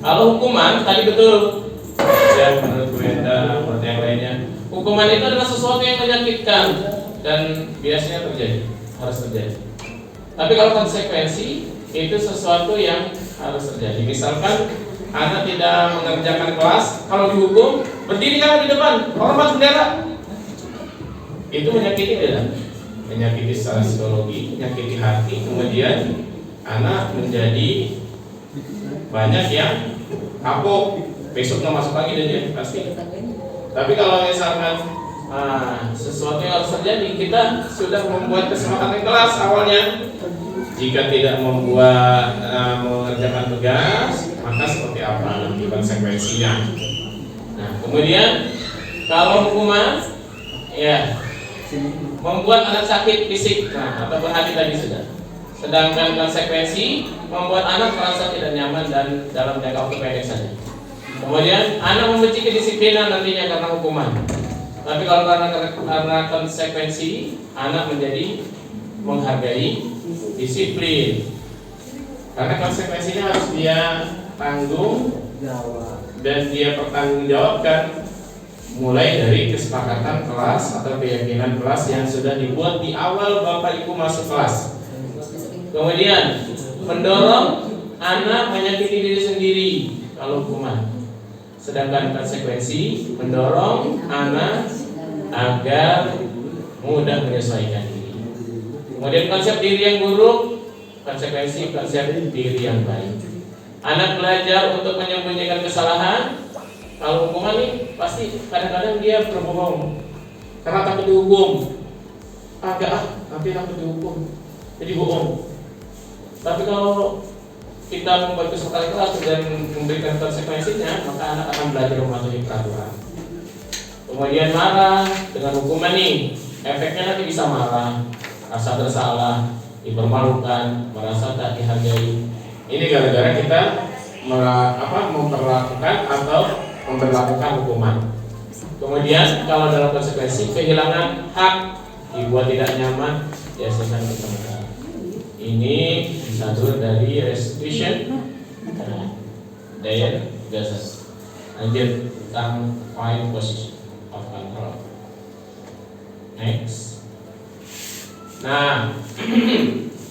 Kalau hukuman tadi betul, ya menurut Brenda, menurut yang lainnya, hukuman itu adalah sesuatu yang menyakitkan dan biasanya terjadi, harus terjadi. Tapi kalau konsekuensi itu sesuatu yang harus terjadi. Misalkan anak tidak mengerjakan kelas, kalau dihukum berdiri kamu di depan, hormat bendera. Itu menyakiti tidak? Menyakiti secara psikologi, menyakiti hati. Kemudian anak menjadi banyak yang kapok, besok nggak masuk lagi dan dia pasti. Tapi kalau misalkan sesuatu yang harus terjadi, kita sudah membuat kesepakatan kelas awalnya. Jika tidak membuat mengerjakan tugas, maka seperti apa nanti konsekuensinya. Nah, kemudian kalau hukuman, ya membuat anak sakit fisik, ataupun hati tadi sudah. Sedangkan konsekuensi membuat anak merasa tidak nyaman dan dalam jangka waktu pendek saja. Kemudian anak membenci kedisiplinan nantinya karena hukuman. Tapi kalau karena konsekuensi, anak menjadi menghargai disiplin. Karena konsekuensinya harus dia tanggung dan dia pertanggungjawabkan, mulai dari kesepakatan kelas atau keyakinan kelas yang sudah dibuat di awal Bapak Ibu masuk kelas. Kemudian mendorong anak menyakiti diri sendiri kalau hukuman. Sedangkan konsekuensi mendorong anak agar mudah menyesuaikan diri. Kemudian konsep diri yang buruk, konsekuensi konsep diri yang baik. Anak belajar untuk menyembunyikan kesalahan. Kalau hukuman nih pasti kadang-kadang dia berbohong karena takut dihukum. Nanti takut dihukum, jadi bohong. Tapi kalau kita membuat kesepakatan kelas dan memberikan konsekuensinya, maka anak akan belajar mematuhi peraturan. Kemudian marah dengan hukuman nih, efeknya nanti bisa marah, rasa bersalah, dipermalukan, merasa tak dihargai. Ini gara-gara kita memperlakukan atau memperlakukan hukuman. Kemudian kalau dalam konsekuensi kehilangan hak, dibuat tidak nyaman, dihasilkan ketemuan. Ini disadur dari restitution, diet, gases. Lanjut tentang fine position of control. Next. Nah,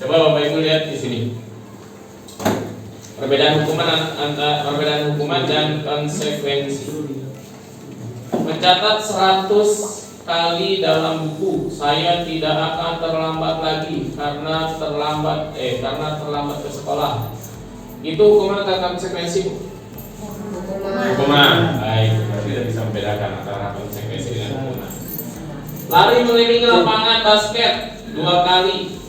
coba Bapak Ibu lihat di sini. Perbedaan hukuman dan konsekuensi. Mencatat 100 kali dalam buku, saya tidak akan terlambat lagi karena terlambat ke sekolah. Itu hukuman atau konsekuensi? Hukuman. Baik, berarti tidak bisa membedakan antara konsekuensi dengan hukuman. Lari mengelilingi lapangan basket 2 kali.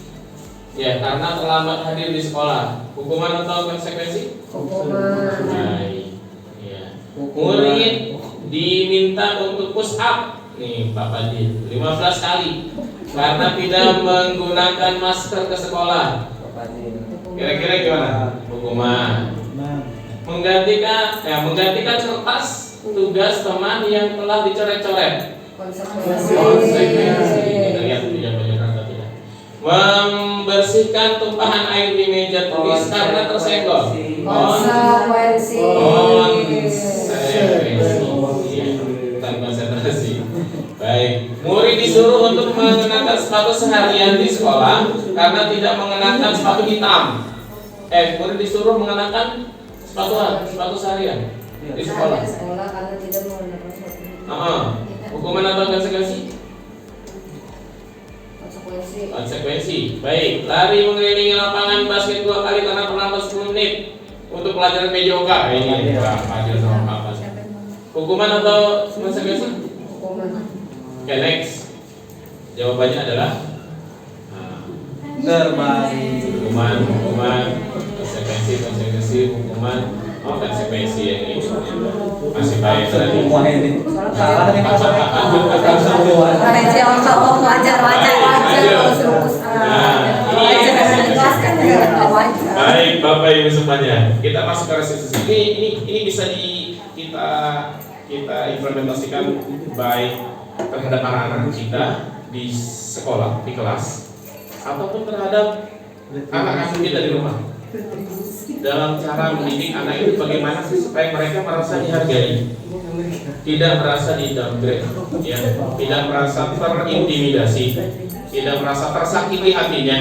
Ya, karena terlambat hadir di sekolah. Hukuman atau konsekuensi? Hukuman. Baik. Ya. Murid diminta untuk push up. Nih, Bapak Din, 15 kali karena tidak menggunakan masker ke sekolah. Kira-kira gimana? Hukuman. Menggantikan kertas tugas teman yang telah dicoret-coret. Konsekuensi. Kita lihat dulu ya banyak atau tidak. Membersihkan tumpahan air di meja tulis karena tersenggol. Konsekuensi. Bukan konsentrasi. Baik. Murid disuruh untuk mengenakan sepatu seharian di sekolah karena tidak mengenakan sepatu hitam. Murid disuruh mengenakan sepatu seharian di sekolah. Karena tidak menggunakan sepatu. Hukuman atau konsekuensi? Konsekuensi. Baik, lari mengelilingi lapangan basket 2 kali karena terlambat 10 menit untuk pelajaran medioka. Ini Pak sama Pak. Hukuman atau konsekuensi? Hukuman. Oke, next. Jawabannya adalah terbalik. Hukuman, konsekuensi, hukuman. Konsekuensi yang ini masih baik tadi. Semua ini salah nih Baik, Bapak Ibu semuanya, kita masuk ke restitusi. Ini bisa kita implementasikan baik terhadap anak-anak kita di sekolah, di kelas, ataupun terhadap anak-anak kita di rumah. Dalam cara mendidik anak itu bagaimana sih supaya mereka merasa dihargai, tidak merasa di-downgrade, ya, tidak merasa terintimidasi, tidak merasa tersakiti hatinya.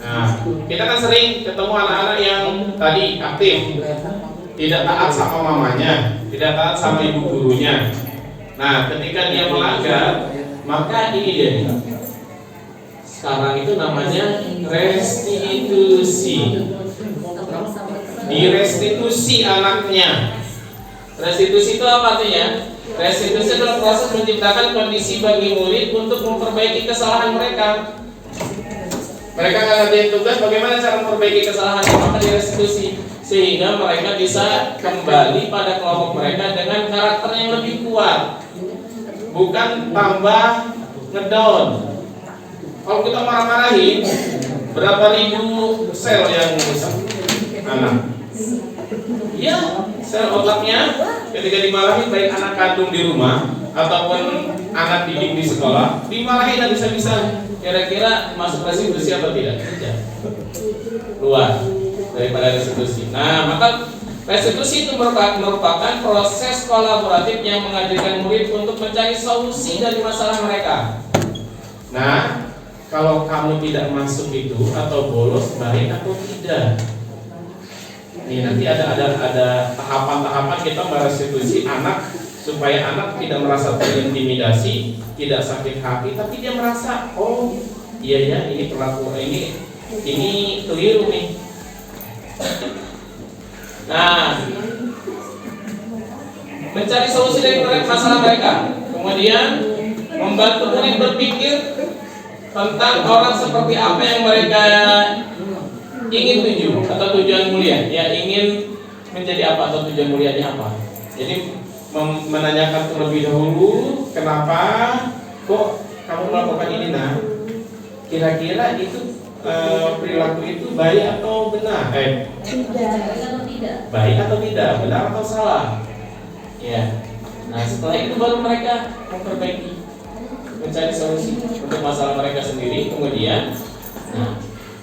Nah, kita kan sering ketemu anak-anak yang tadi aktif, tidak taat sama mamanya, tidak taat sama ibu gurunya. Nah, ketika dia melanggar, maka ini dia nih. Sekarang itu namanya restitusi. Direstitusi anaknya. Restitusi itu apa artinya? Restitusi adalah proses menciptakan kondisi bagi murid untuk memperbaiki kesalahan mereka. Mereka nggak ngerjain tugas, bagaimana cara memperbaiki kesalahannya? Maka direstitusi sehingga mereka bisa kembali pada kelompok mereka dengan karakter yang lebih kuat, bukan tambah ngedown. Kalau kita marah-marahin, berapa ribu sel yang rusak anak? Ya, sel otaknya ketika dimarahin, baik anak kandung di rumah ataupun anak didik di sekolah, dimarahin dan bisa-bisa. Kira-kira masuk restitusi atau tidak? Tidak. Luar daripada restitusi. Nah, maka restitusi itu merupakan proses kolaboratif yang mengajarkan murid untuk mencari solusi dari masalah mereka. Nah, kalau kamu tidak masuk itu atau bolos, baik atau tidak? Nih, nanti ada tahapan-tahapan kita merestitusi anak supaya anak tidak merasa terintimidasi, tidak sakit hati, tapi dia merasa, oh iya ya, ini perlakuan ini keliru nih. Nah, mencari solusi dari masalah mereka, kemudian membantu murid berpikir tentang orang seperti apa yang mereka ingin tuju atau tujuan mulia, ya, ingin menjadi apa atau tujuan mulianya apa. Jadi menanyakan terlebih dahulu, kenapa kok kamu melakukan ini, nah kira-kira itu perilaku itu baik atau benar? Baik atau tidak, benar atau salah? Ya. Nah, setelah itu baru mereka memperbaiki, mencari solusi untuk masalah mereka sendiri. Kemudian, nah,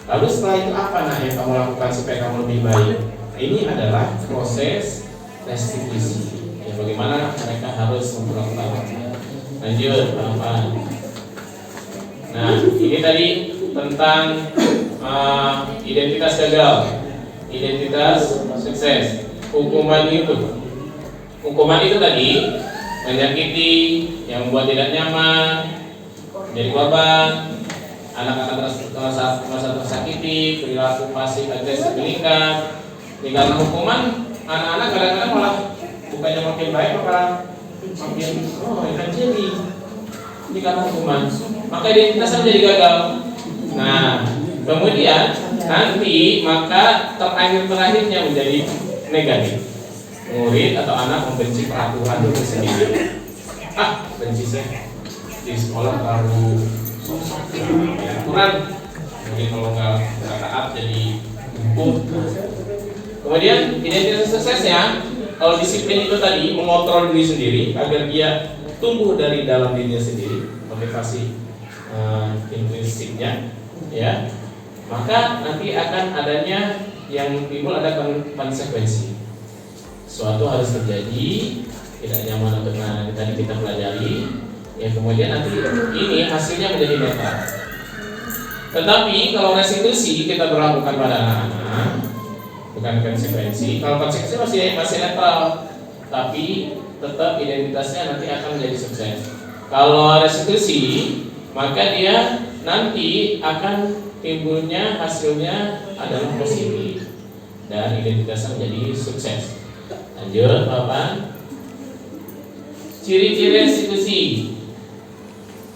lalu setelah itu apa yang kamu lakukan supaya kamu lebih baik? Ini adalah proses restitusi. Ya, bagaimana mereka harus memperlakukan. Lanjut, apa? Nah, ini tadi tentang identitas gagal, identitas sukses. Hukuman itu tadi menyakiti, yang membuat tidak nyaman, menjadi korban, anak-anak merasa tersakiti, perilaku pasif agresif meningkat. Karena hukuman, anak-anak kadang-kadang malah bukannya makin baik, malah makin jadi. Ini karena hukuman, maka identitasnya menjadi gagal. Nah, kemudian nanti maka terakhirnya menjadi negatif. Murid atau anak membenci peraturan itu sendiri. Benci saya di sekolah terlalu aturan, mungkin kalau nggak taat jadi hukum. Kemudian identitas suksesnya, kalau disiplin itu tadi mengontrol diri sendiri agar dia tumbuh dari dalam dirinya sendiri, motivasi intrinsiknya, ya, maka nanti akan adanya yang timbul ada konsekuensi. Suatu harus terjadi, tidak nyaman untuk tadi kita pelajari, ya, kemudian nanti ini hasilnya menjadi netral. Tetapi kalau restitusi kita berlakukan pada anak-anak, bukan konsekuensi. Kalau konsekuensi masih netral, tapi tetap identitasnya nanti akan menjadi sukses. Kalau restitusi, maka dia nanti akan timbulnya hasilnya adalah positif dan identitasnya menjadi sukses. Lanjut, Bapak. Ciri-ciri restitusi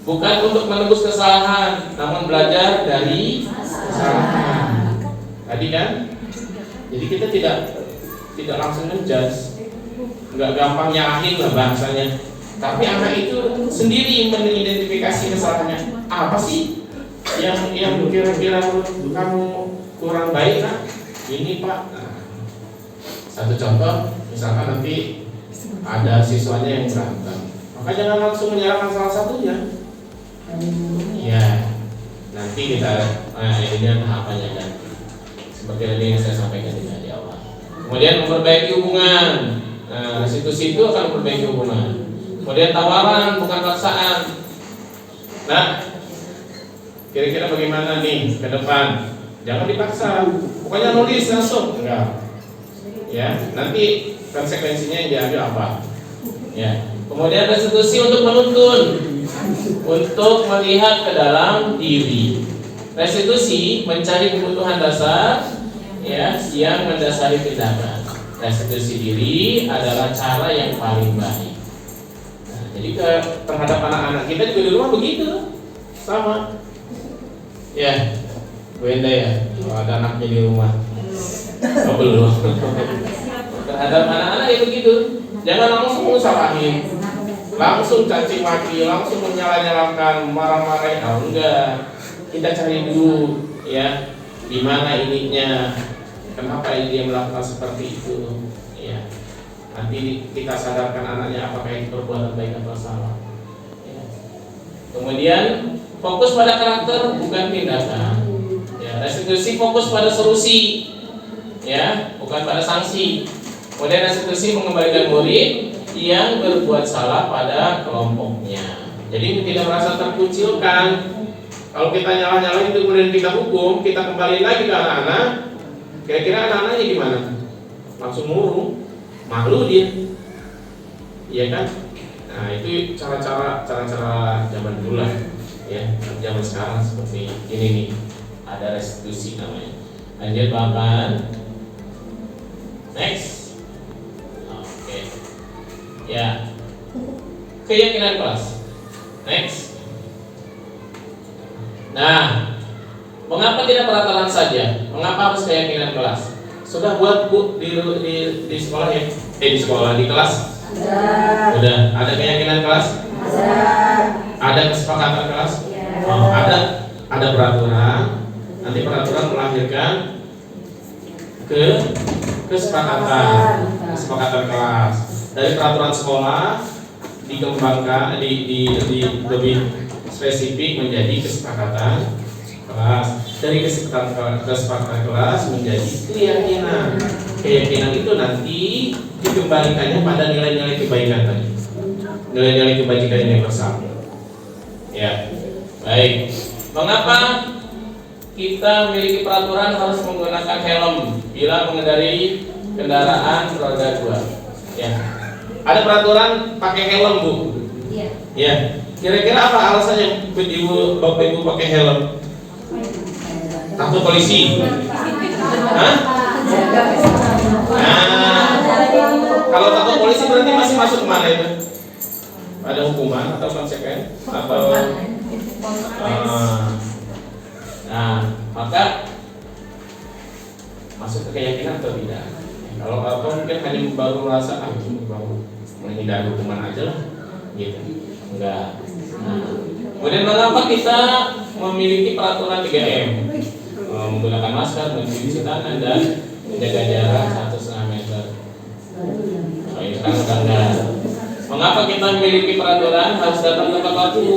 bukan untuk menebus kesalahan, namun belajar dari kesalahan. Tadi kan? Jadi kita tidak langsung menjudge, nggak gampang nyalahin lah bahasanya. Tapi anak itu sendiri mengidentifikasi kesalahannya. Apa sih yang kira-kira kamu kurang baik, Nak? Ini, Pak. Nah, satu contoh, misalkan nanti ada siswanya yang berantem, maka jangan langsung menyalahkan salah satunya. Ya, nanti kita ini tahapannya kan seperti tadi yang saya sampaikan di awal. Kemudian memperbaiki hubungan. Nah, restitusi itu akan memperbaiki hubungan. Kemudian tawaran bukan paksaan. Nah, kira-kira bagaimana nih ke depan? Jangan dipaksa. Pokoknya nulis langsung. Enggak. Ya, nanti konsekuensinya yang diambil apa? Ya. Kemudian restitusi untuk menuntun, untuk melihat ke dalam diri. Restitusi mencari kebutuhan dasar, ya, yang mendasari tindakan. Restitusi diri adalah cara yang paling baik. Nah, jadi terhadap anak-anak kita juga di rumah begitu, sama. Ya, Bu Enda ya, kalau ada anaknya di rumah. Oh, belum. Terhadap anak-anak ya begitu. Jangan langsung salahin, langsung caci maki, langsung menyalahkan, marah-marahin. Oh, enggak. Kita cari dulu, ya, di mana ininya, kenapa dia melakukan seperti itu, ya. Nanti kita sadarkan anaknya apakah itu perbuatan baik atau salah. Ya. Kemudian fokus pada karakter bukan tindakan. Ya, restitusi fokus pada solusi, ya, bukan pada sanksi. Kemudian restitusi mengembalikan murid yang berbuat salah pada kelompoknya. Jadi tidak merasa terkucilkan. Kalau kita nyalah-nyalahin itu kemudian kita hukum, kita kembali lagi ke anak-anak. Kira-kira anak-anaknya gimana? Langsung murung, malu dia, iya kan? Nah, itu cara-cara zaman dulu lah, ya. Zaman sekarang seperti ini nih, ada restitusi namanya. Lanjut Bapak. Next. Oke. Ya. Keyakinan kelas. Next. Nah, mengapa tidak peraturan saja? Mengapa harus keyakinan kelas? Sudah buat Bu di sekolah ya? Di kelas? Udah. Ada keyakinan kelas? Ada kesepakatan kelas? Oh, ada peraturan. Nanti peraturan melahirkan kesepakatan kelas. Dari peraturan sekolah dikembangkan di lebih spesifik menjadi kesepakatan kelas. Dari kesepakatan kelas menjadi keyakinan. Keyakinan itu nanti dikembalikannya pada nilai-nilai kebaikan tadi. Nilai-nilai kebajikan universal. Ya. Baik. Mengapa kita memiliki peraturan harus menggunakan helm bila mengendarai kendaraan roda 2? Ya. Ada peraturan pakai helm, Bu. Iya. Ya. Kira-kira apa alasannya Bapak Ibu pakai helm? Takut polisi? Hah? Nah, kalau takut polisi berarti masih masuk kemana itu? Ada hukuman atau konsekuensi atau? Nah, maka masuk ke keyakinan atau tidak? Kalau mungkin hanya baru merasa baru menghindari hukuman aja lah, gitu. Enggak. Nah, kemudian mengapa kita memiliki peraturan 3M? Menggunakan masker, mencuci tangan dan menjaga jarak 1,5 meter. Oh, itu kan udah. Mengapa kita memiliki peraturan harus datang tepat waktu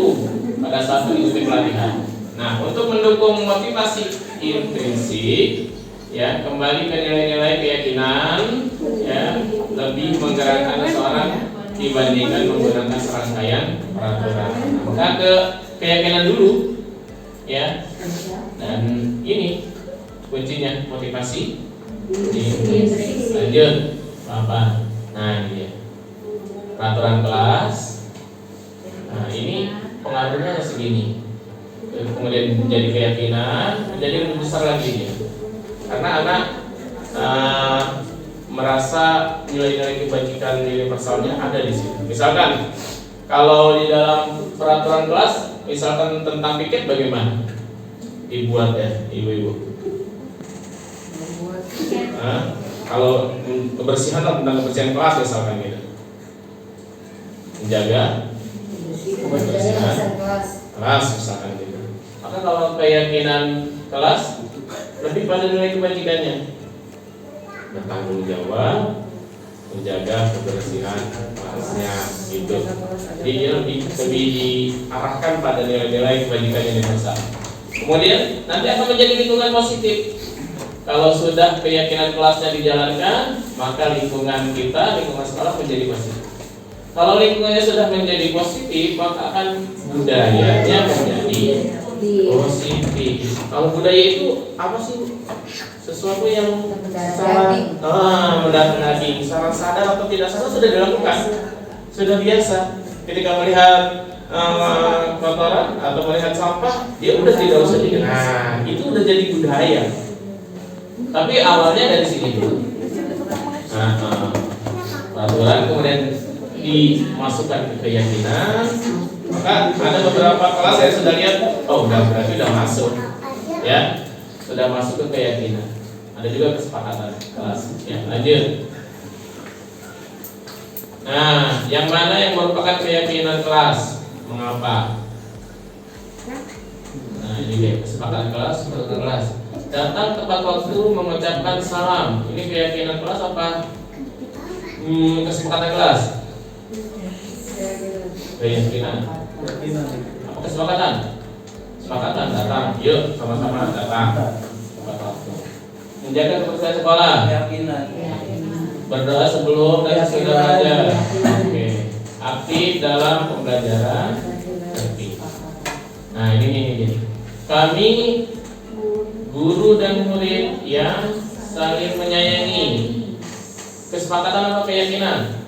pada saat mengikuti pelatihan? Nah, untuk mendukung motivasi intrinsik, ya, kembali ke nilai-nilai keyakinan, ya, lebih menggerakkan seseorang dibandingkan menggunakan serangkaian peraturan. Maka ke keyakinan dulu, ya. Dan ini kuncinya motivasi. Lanjut, apa? Nah, ini dia. Peraturan kelas. Nah, ini pengaruhnya segini. Kemudian menjadi keyakinan, menjadi lebih besar lagi ya. Karena anak merasa nilai-nilai kebajikan universalnya ada di situ. Misalkan kalau di dalam peraturan kelas, misalkan tentang piket bagaimana? Dibuat ya, ibu-ibu. Kalau kebersihan tentang kebersihan kelas misalkan gitu. Menjaga kebersihan kelas misalkan gitu. Maka kalau keyakinan kelas lebih pada nilai kebajikannya, bertanggung jawab, menjaga kebersihan kelasnya gitu. Jadi dia lebih diarahkan pada nilai-nilai kebajikan universal. Kemudian nanti akan menjadi lingkungan positif. Kalau sudah keyakinan kelasnya dijalankan, maka lingkungan kita, lingkungan sekolah menjadi positif. Kalau lingkungannya sudah menjadi positif, maka akan budayanya menjadi positif. Kalau budaya itu apa sih? Sesuatu yang mendarah daging, secara sadar atau tidak sadar sudah dilakukan, sudah biasa. Ketika melihat kotoran atau melihat sampah, dia udah tidak usah diingat. Nah, itu udah jadi budaya. Tapi awalnya dari sini dulu. Peraturan kemudian dimasukkan ke keyakinan. Maka ada beberapa kelas saya sudah lihat, oh berarti udah masuk, ya, sudah masuk ke keyakinan. Ada juga kesepakatan kelas. Ya, lanjut. Nah, yang mana yang merupakan keyakinan kelas? Mengapa? Nah, ini dia kesepakatan kelas. Datang tepat waktu, mengucapkan salam. Ini keyakinan kelas apa? Kesepakatan kelas? Keyakinan. Apa kesepakatan? Kesepakatan datang. Yuk sama-sama datang tepat waktu. Menjaga kebersihan sekolah. Keyakinan. Berdoa sebelum dan sesudah belajar. Oke. Aktif dalam pembelajaran. Nah ini. Kami guru dan murid yang saling menyayangi. Kesepakatan atau keyakinan?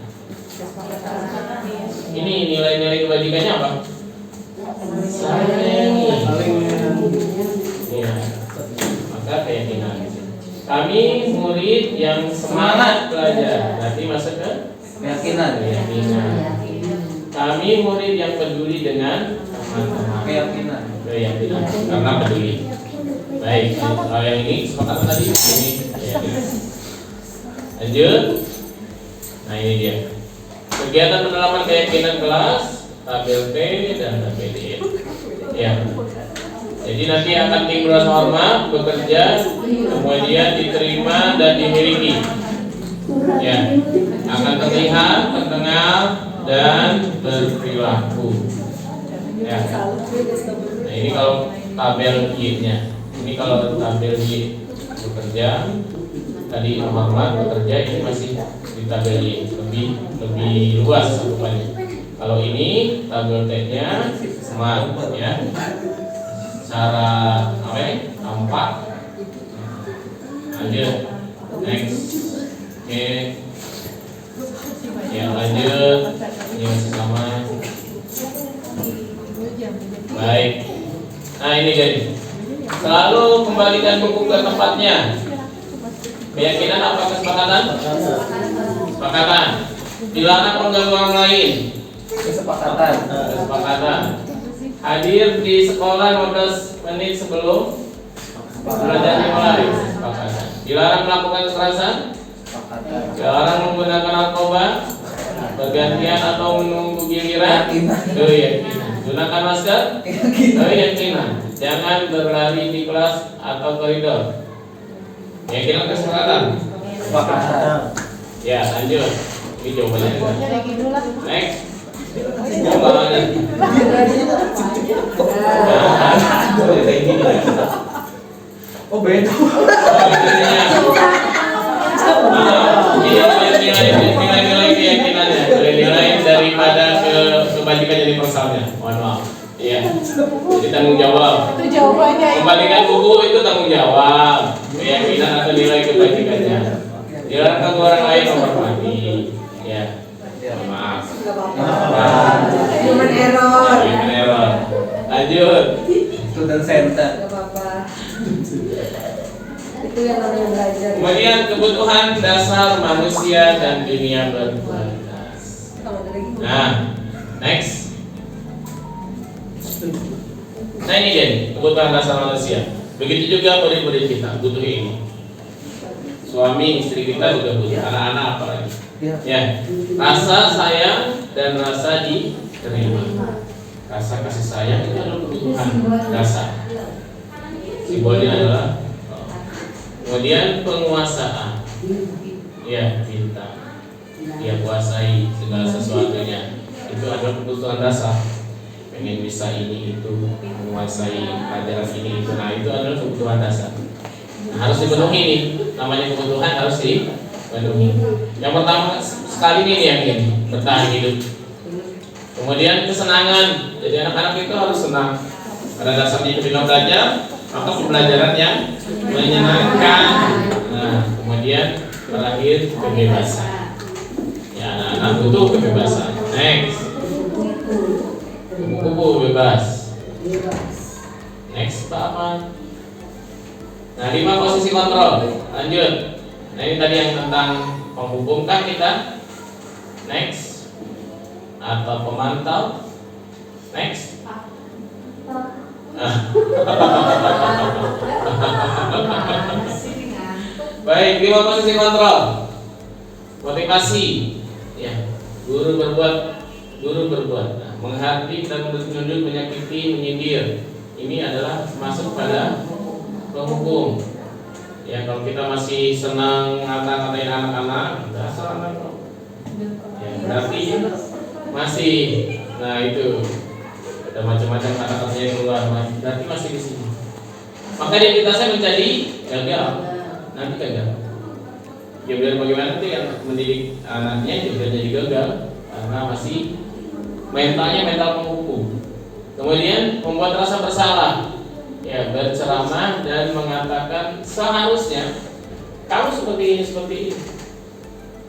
Ini nilai-nilai kebajikannya apa? Saling menyayangi. Ya. Maka keyakinan. Kami murid yang semangat belajar. Berarti masuk ke Keyakinan. Kami murid yang peduli dengan teman-teman. Keyakinan. Karena peduli. Baik, kalau yang ini kesepakatan tadi ini keyakinan. Lanjut. Nah ini dia. Kegiatan pendalaman keyakinan kelas, tabel T dan tabel D. Ya. Jadi nanti akan tim berasa hormat, bekerja, kemudian diterima dan dimiliki. Ya, akan terlihat, terdengar dan berperilaku. Ya. Nah ini kalau tabel Y-nya. Ini kalau tabel Y bekerja, tadi hormat bekerja, ini masih di tabel Y, lebih luas cakupannya. Kalau ini tabel T-nya smart, ya. Cara apa ini? Nampak. Lanjut. Next. Oke. Ya lanjut. Ini masih sama. Baik. Nah ini jadi. Selalu kembalikan buku ke tempatnya. Keyakinan apa kesepakatan? Kesepakatan. Dilarang mengganggu orang lain. Kesepakatan. Kesepakatan. Hadir di sekolah 15 menit sebelum belajar dimulai. Kesepakatan. Dilarang melakukan kekerasan. Kesepakatan. Dilarang menggunakan narkoba. Bergantian atau menunggu giliran. Keyakinan. Gunakan masker. Keyakinan. Jangan berlari di kelas atau koridor. Keyakinan kesepakatan. Kesepakatan. Ya lanjut. Ini jawabannya. Next. Jawabannya. Oh beda. Nilai-nilai keyakinannya, nilai-nilai daripada kebajikan universalnya. Mohon maaf. Iya. Jadi tanggung jawab. Itu jawabannya. Kembalikan buku itu tanggung jawab. Keyakinan atau nilai kebajikannya. Dilarang ke orang lain menghormati. Ya. Maaf. Human error. Human error. Lanjut. Student center. Gak apa-apa. Itu yang namanya belajar. Kemudian kebutuhan dasar manusia dan dunia berkualitas. Nah, next. Nah ini dia nih, kebutuhan dasar manusia. Begitu juga murid-murid kita butuh ini. Suami istri kita juga butuh, anak-anak apalagi. Ya, rasa sayang dan rasa diterima. Rasa kasih sayang itu adalah kebutuhan dasar. Simbolnya adalah kemudian penguasaan. Ya, bintang. dia kuasai segala sesuatunya. Itu adalah kebutuhan dasar. Pengen bisa ini itu, menguasai pelajaran ini itu. Nah, itu adalah kebutuhan dasar. Nah, harus dipenuhi nih. Namanya kebutuhan harus dipenuhi. Yang pertama sekali ini yang ini bertahan hidup. Kemudian kesenangan. Jadi anak-anak itu harus senang. Pada dasarnya ketika belajar, maka pembelajaran yang menyenangkan. Nah, kemudian terakhir kebebasan. Ya, anak-anak butuh kebebasan. Next, kupu-kupu bebas. Next, apa? Nah, 5 posisi kontrol. Lanjut. Nah, ini tadi yang tentang menghukumkan kita. Next, atau pemantau. Next. Baik, 5 posisi kontrol. Motivasi, ya, guru berbuat. Nah, menghardik dan menunjuk, menyakiti, menyindir. Ini adalah masuk pada penghukum. Ya, kalau kita masih senang ngata-ngatain anak-anak, dasar anak. Ya, berarti masih, nah itu ada macam-macam kata-kata yang keluar, berarti masih di sini. Maka identitasnya menjadi gagal, nanti gagal. Ya biar bagaimana nanti yang mendidik anaknya juga jadi gagal karena masih mentalnya mental penghukum. Kemudian membuat rasa bersalah, ya berceramah dan mengatakan seharusnya kamu seperti ini.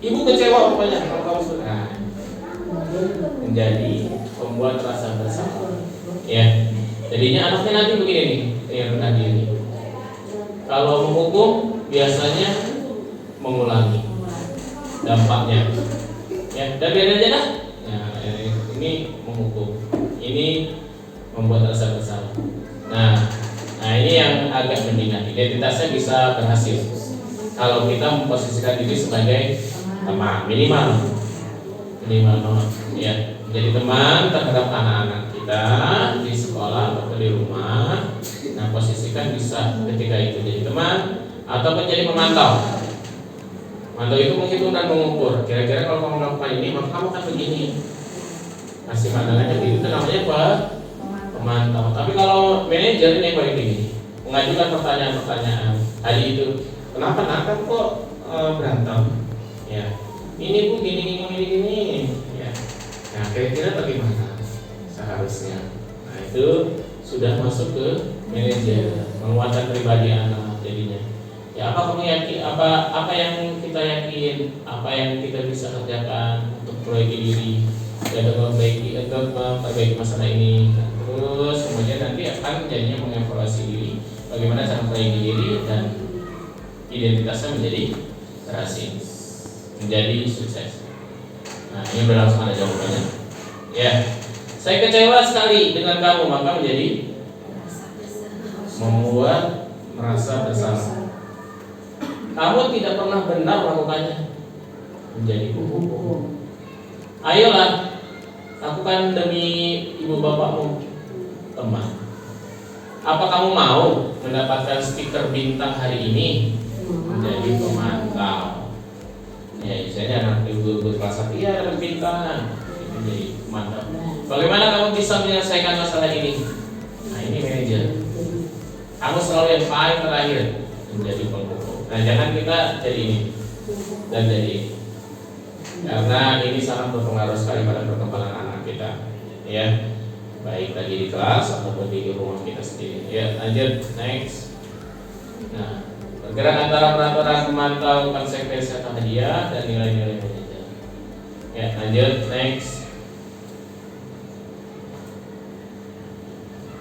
Ibu kecewa pokoknya kalau kamu seperti ini. Menjadi membuat rasa bersalah. Ya, jadinya anaknya nanti begini nih, yang tadi ini. Kalau menghukum biasanya mengulangi dampaknya. Ya, dan biar aja dah. Nah, ini menghukum, ini membuat rasa bersalah. Nah, ini yang agak membina. Identitasnya bisa berhasil kalau kita memposisikan diri sebagai teman minimal, ya, jadi teman terhadap anak-anak kita di sekolah atau di rumah. Nah, posisikan bisa ketika itu jadi teman ataupun jadi pemantau. Pemantau itu menghitung dan mengukur. Kira-kira kalau kamu melakukan ini, maka kamu akan begini. Kasih pandangannya itu namanya apa? Pemantau. Tapi kalau manajer ini paling begini, mengajukan pertanyaan-pertanyaan. Tadi itu, kenapa nak kok berantem? Ya, ini bu gini. Ya. Nah, kira-kira bagaimana seharusnya? Nah, itu sudah masuk ke manajer, menguatkan pribadi anak jadinya. Ya, apa kamu yakin? Apa yang kita yakin? Apa yang kita bisa kerjakan untuk memperbaiki diri? Dan memperbaiki masalah ini. Nah, terus kemudian nanti akan jadinya mengevaluasi diri, bagaimana cara memperbaiki diri dan identitasnya menjadi berhasil, menjadi sukses. Nah, ini berlangsung ada jawabannya. Ya, saya kecewa sekali dengan kamu, maka menjadi membuat merasa bersalah. Kamu tidak pernah benar melakukannya, menjadi hukum. Ayolah, lakukan demi ibu bapakmu, teman. Apa kamu mau mendapatkan stiker bintang hari ini? Menjadi pemantau. Ya, misalnya anak ibu kelas 1, iya dapat bintang. Menjadi pemantau. Bagaimana kamu bisa menyelesaikan masalah ini? Nah, ini manajer. Kamu selalu yang paling terakhir, menjadi penghukum. Nah, jangan kita jadi ini dan jadi ini. Karena ini sangat berpengaruh sekali pada perkembangan anak kita, ya, baik tadi di kelas ataupun di rumah kita sendiri. Ya, lanjut, next. Nah, bergerak antara peraturan pemantau, konsekuensi atau hadiah dan nilai-nilai manajer. Ya, lanjut, next.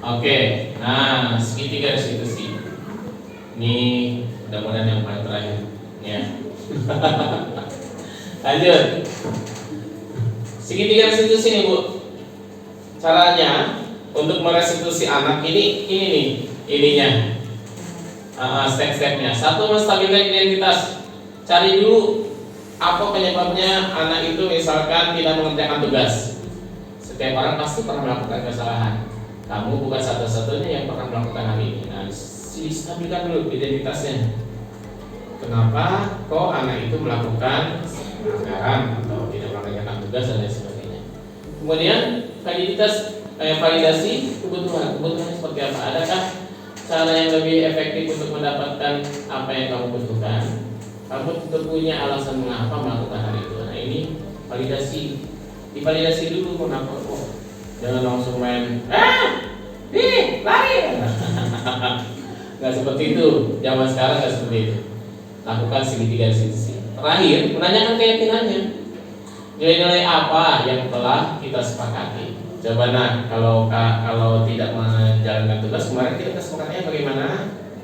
Oke, nah segitiga restitusi. Ini mudah-mudahan yang paling terakhir, ya. Lanjut. Segitiga restitusi nih Bu. Caranya untuk merestitusi anak ini nih ininya. Step-stepnya. 1, menstabilkan identitas. Cari dulu apa penyebabnya anak itu misalkan tidak mengerjakan tugas. Setiap orang pasti pernah melakukan kesalahan. Kamu bukan satu-satunya yang pernah melakukan hal ini. Nah, distabilkan dulu identitasnya. Kenapa kok anak itu melakukan pelanggaran atau tidak melaksanakan tugas dan lain sebagainya. Kemudian validasi kebutuhan seperti apa? Adakah cara yang lebih efektif untuk mendapatkan apa yang kamu butuhkan? Kamu tentu punya alasan mengapa melakukan hal itu. Nah ini divalidasi dulu kenapa. Jangan langsung main lari. Nggak seperti itu. Zaman sekarang nggak seperti itu. Lakukan segitiga sisi. Terakhir, menanyakan keyakinannya. Nilai-nilai apa yang telah kita sepakati? Coba kalau tidak menjalankan tugas kemarin kita kesepakatannya bagaimana?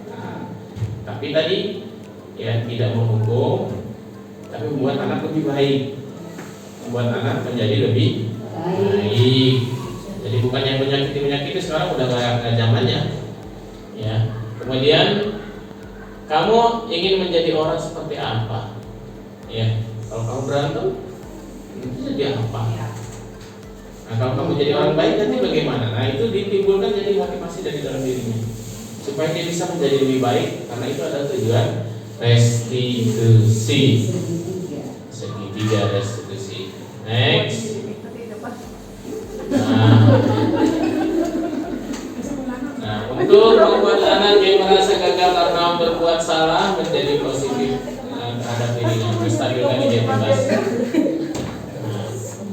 Nah, tapi tadi ya tidak menghukum, tapi membuat anak lebih baik, membuat anak menjadi lebih baik. Jadi bukan yang menyakiti sekarang udah nggak zamannya. Ya. Kemudian kamu ingin menjadi orang seperti apa? Ya, kalau kamu berantem, itu jadi apa? Nah, kalau kamu jadi orang baik nanti bagaimana? Nah, itu ditimbulkan jadi motivasi dari dalam dirinya supaya dia bisa menjadi lebih baik, karena itu adalah tujuan restitusi. Segitiga restitusi. Next. Nah, untuk membuat anak yang merasa gagal karena berbuat salah menjadi positif terhadap dirinya, menstabilkan identitas.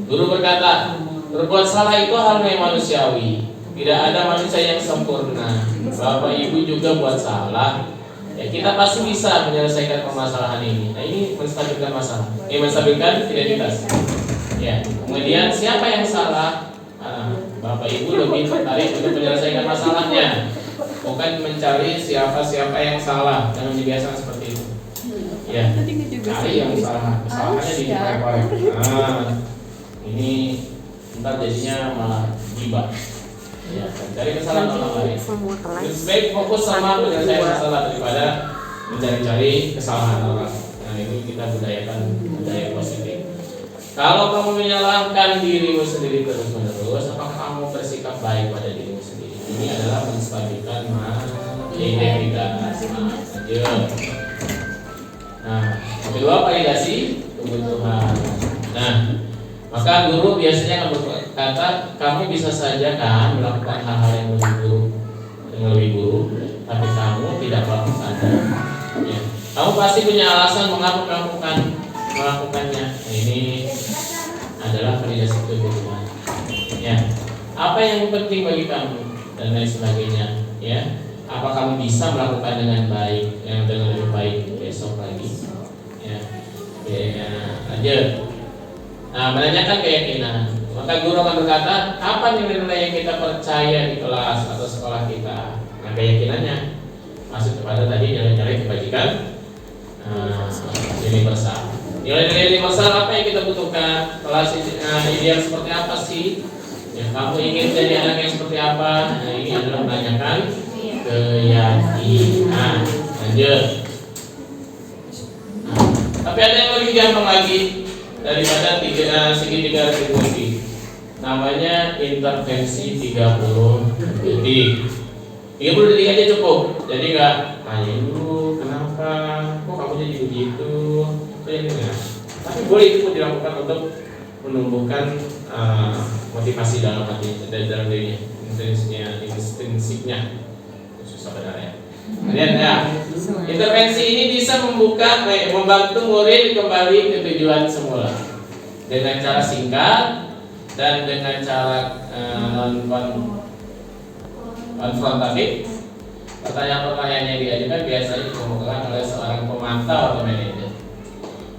Guru berkata, berbuat salah itu hal yang manusiawi. Tidak ada manusia yang sempurna. Bapak Ibu juga buat salah. Ya kita pasti bisa menyelesaikan permasalahan ini. Nah ini menstabilkan masalah. Ini menstabilkan identitas. Ya. Kemudian siapa yang salah? Bapak Ibu lebih tertarik untuk menyelesaikan masalahnya, bukan mencari siapa yang salah. Jangan dibiasakan seperti itu. Ya. Cari yang salah. Kesalahannya dikorek-korek. Ini ntar jadinya malah gibah. Ya, cari kesalahan orang lain. Lebih baik fokus sama menyelesaikan masalah daripada mencari-cari kesalahan orang. Nah, ini kita budayakan budaya positif. Kalau kamu menyalahkan dirimu sendiri terus-menerus, apakah kamu bersikap baik pada dirimu sendiri? Ini adalah menstabilkan identitas. Nah, kedua validasi kebutuhan. Nah, maka guru biasanya akan berkata, kamu bisa saja kan melakukan hal-hal yang lebih buruk, tapi kamu tidak melakukannya. Ya. Kamu pasti punya alasan mengapa kamu melakukannya. Nah, ini adalah validasi kebutuhan. Ya. Apa yang penting bagi kamu dan lain sebagainya. Ya. Apa kamu bisa melakukan dengan baik, dengan lebih baik besok lagi. Ya. Lanjut. Nah, menanyakan keyakinan. Maka guru akan berkata, apa nilai-nilai yang kita percaya di kelas atau sekolah kita? Nah, keyakinannya masuk kepada tadi nilai-nilai kebajikan universal. Nilai-nilai universal apa yang kita butuhkan? Kelas ideal seperti apa sih? Ya, kamu ingin jadi anak yang seperti apa? Nah, ini adalah menanyakan keyakinan. Lanjut. Nah, tapi ada yang lebih gampang lagi daripada segitiga restitusi. Namanya intervensi 30 detik. 30 detik aja cukup. Jadi nggak tanya dulu kenapa, kok kamu jadi begitu. Tapi boleh itu dilakukan untuk menumbuhkan motivasi dalam hati dan dalam dirinya, intrinsiknya. Susah benar ya. Kemudian ya, intervensi ini bisa membantu murid kembali ke tujuan semula dengan cara singkat dan dengan cara konfrontatif. Pertanyaan-pertanyaan yang diajukan biasanya dikemukakan oleh seorang pemantau atau manajer.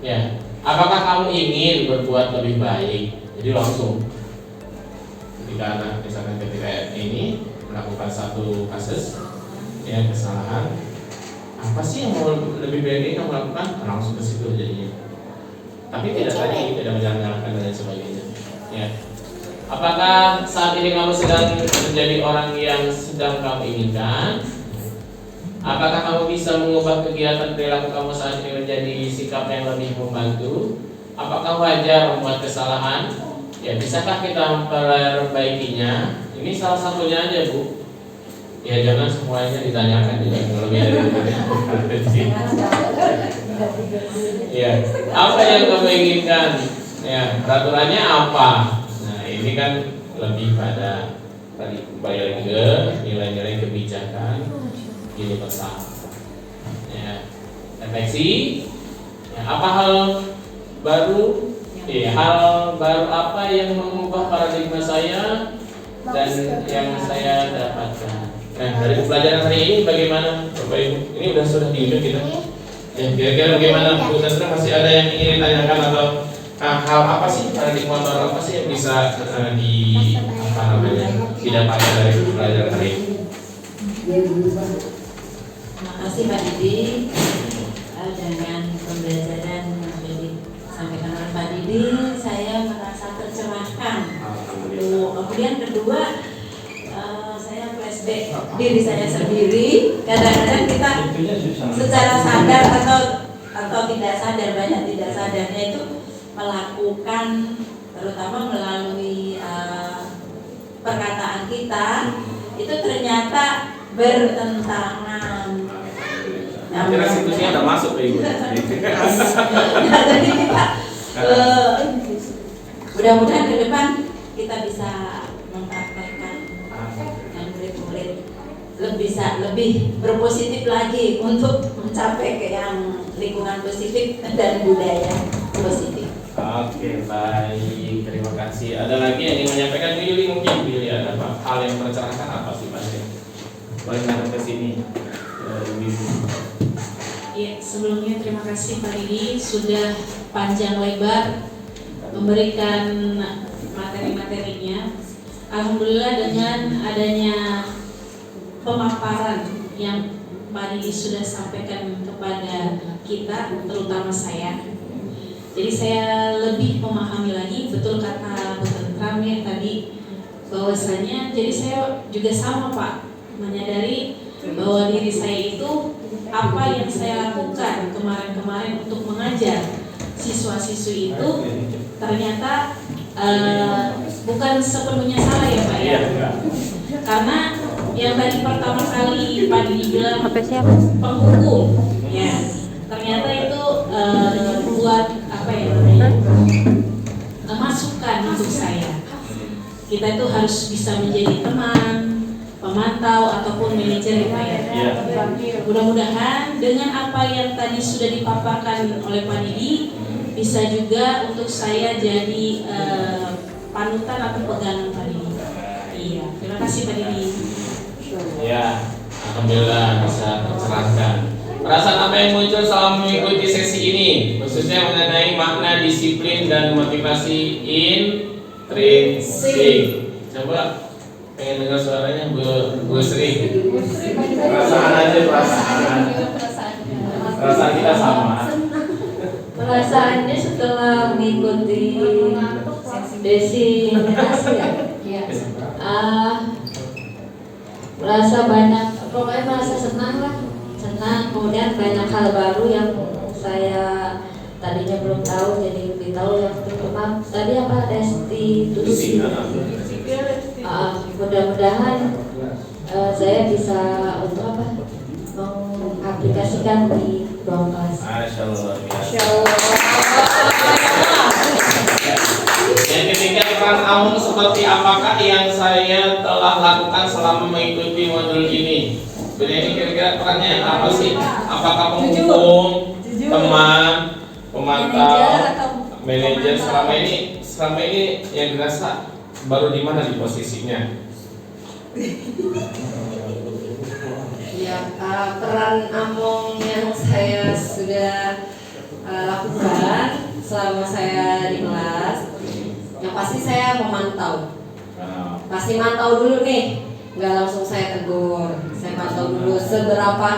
Ya, apakah kamu ingin berbuat lebih baik? Jadi langsung ketika anak misalkan ketika ini melakukan satu kasus ya kesalahan, apa sih yang mau lebih baik kamu lakukan? Langsung ke situ jadinya. Tapi tidak menyalahkan dan sebagainya. Ya. Apakah saat ini kamu sedang menjadi orang yang sedang kamu inginkan? Apakah kamu bisa mengubah kegiatan perilaku kamu saat ini menjadi sikap yang lebih membantu? Apakah wajar membuat kesalahan? Ya, bisakah kita memperbaikinya? Ini salah satunya aja, Bu. Ya, jangan semuanya ditanyakan juga lebih dari itu. Ya, apa yang kamu inginkan? Ya, peraturannya apa? Nah, ini kan lebih pada tadi kembali lagi ke nilai-nilai kebijakan ini pesan. Ya, refleksi. Ya, apa hal baru? Hal baru apa yang mengubah paradigma saya dan yang saya dapatkan? Nah, dari pelajaran hari ini bagaimana, Bapak Ibu? Ini sudah di ujung kita. Ya, kira-kira bagaimana Bu Tasra, masih ada yang ingin ditanyakan atau hal apa sih, paradigma baru apa sih yang bisa didapatkan dari pelajaran hari ini? Terima kasih Pak Didi dengan pembelajaran yang sudah disampaikan oleh Pak Didi. Saya merasa tercerahkan. Kemudian kedua, saya flashback diri saya sendiri. Kadang-kadang kita secara sadar atau tidak sadar, banyak tidak sadarnya itu melakukan, terutama melalui perkataan kita itu ternyata bertentangan. Kira situsnya udah masuk ke Ibu. Jadi kita mudah-mudahan ke depan kita bisa mempraktekkan dan murid-murid lebih berpositif lagi untuk mencapai ke yang lingkungan positif dan budaya positif. Oke, baik, terima kasih. Ada lagi yang ingin menyampaikan? Bu Yuli, mungkin Bu Yuli ada hal yang tercerahkan apa sih Pak? Boleh datang ke sini. Ya, sebelumnya terima kasih Pak Didi sudah panjang lebar memberikan materi-materinya. Alhamdulillah dengan adanya pemaparan yang Pak Didi sudah sampaikan kepada kita, terutama saya. Jadi saya lebih memahami lagi, betul kata Bu Tentram ya tadi, bahwasanya jadi saya juga sama Pak, menyadari bahwa diri saya itu apa yang saya lakukan kemarin-kemarin untuk mengajar siswa-siswi itu ternyata bukan sepenuhnya salah ya Pak ya. Karena yang tadi pertama kali Pak Didi bilang penghukum ya, ternyata itu buat apa ya namanya, masukan untuk saya. Kita itu harus bisa menjadi teman, pemantau ataupun manajer ya Pak ya. Mudah-mudahan dengan apa yang tadi sudah dipaparkan oleh Pak Didi bisa juga untuk saya jadi panutan atau pegangan Pak Didi. Iya, terima kasih Pak Didi. Ya, alhamdulillah bisa tercerahkan. Perasaan apa yang muncul selama mengikuti sesi ini, khususnya mengenai makna disiplin dan motivasi intrinsik. Coba pengen dengar suaranya Bu Sri. Perasaan aja, perasaan kita sama. Perasaannya setelah mengikuti desiminasi ya, merasa banyak, pokoknya merasa senang lah, senang. Kemudian banyak hal baru yang saya tadinya belum tahu jadi lebih tahu, yang terutama tadi apa, restitusi. Mudah-mudahan saya bisa untuk apa, mengaplikasikan di ruang kelas. Masya Allah. Yang ketiga, peran Amung seperti apakah yang saya telah lakukan selama mengikuti modul ini? Benar, ini kira-kira perannya apa sih? Apakah penghukum, teman, pemantau, manajer? Selama ini yang dirasa baru di mana di posisinya? Ya, peran Among yang saya sudah lakukan selama saya di kelas, yang pasti saya memantau. Pasti mantau dulu nih, nggak langsung saya tegur. Saya pantau dulu seberapa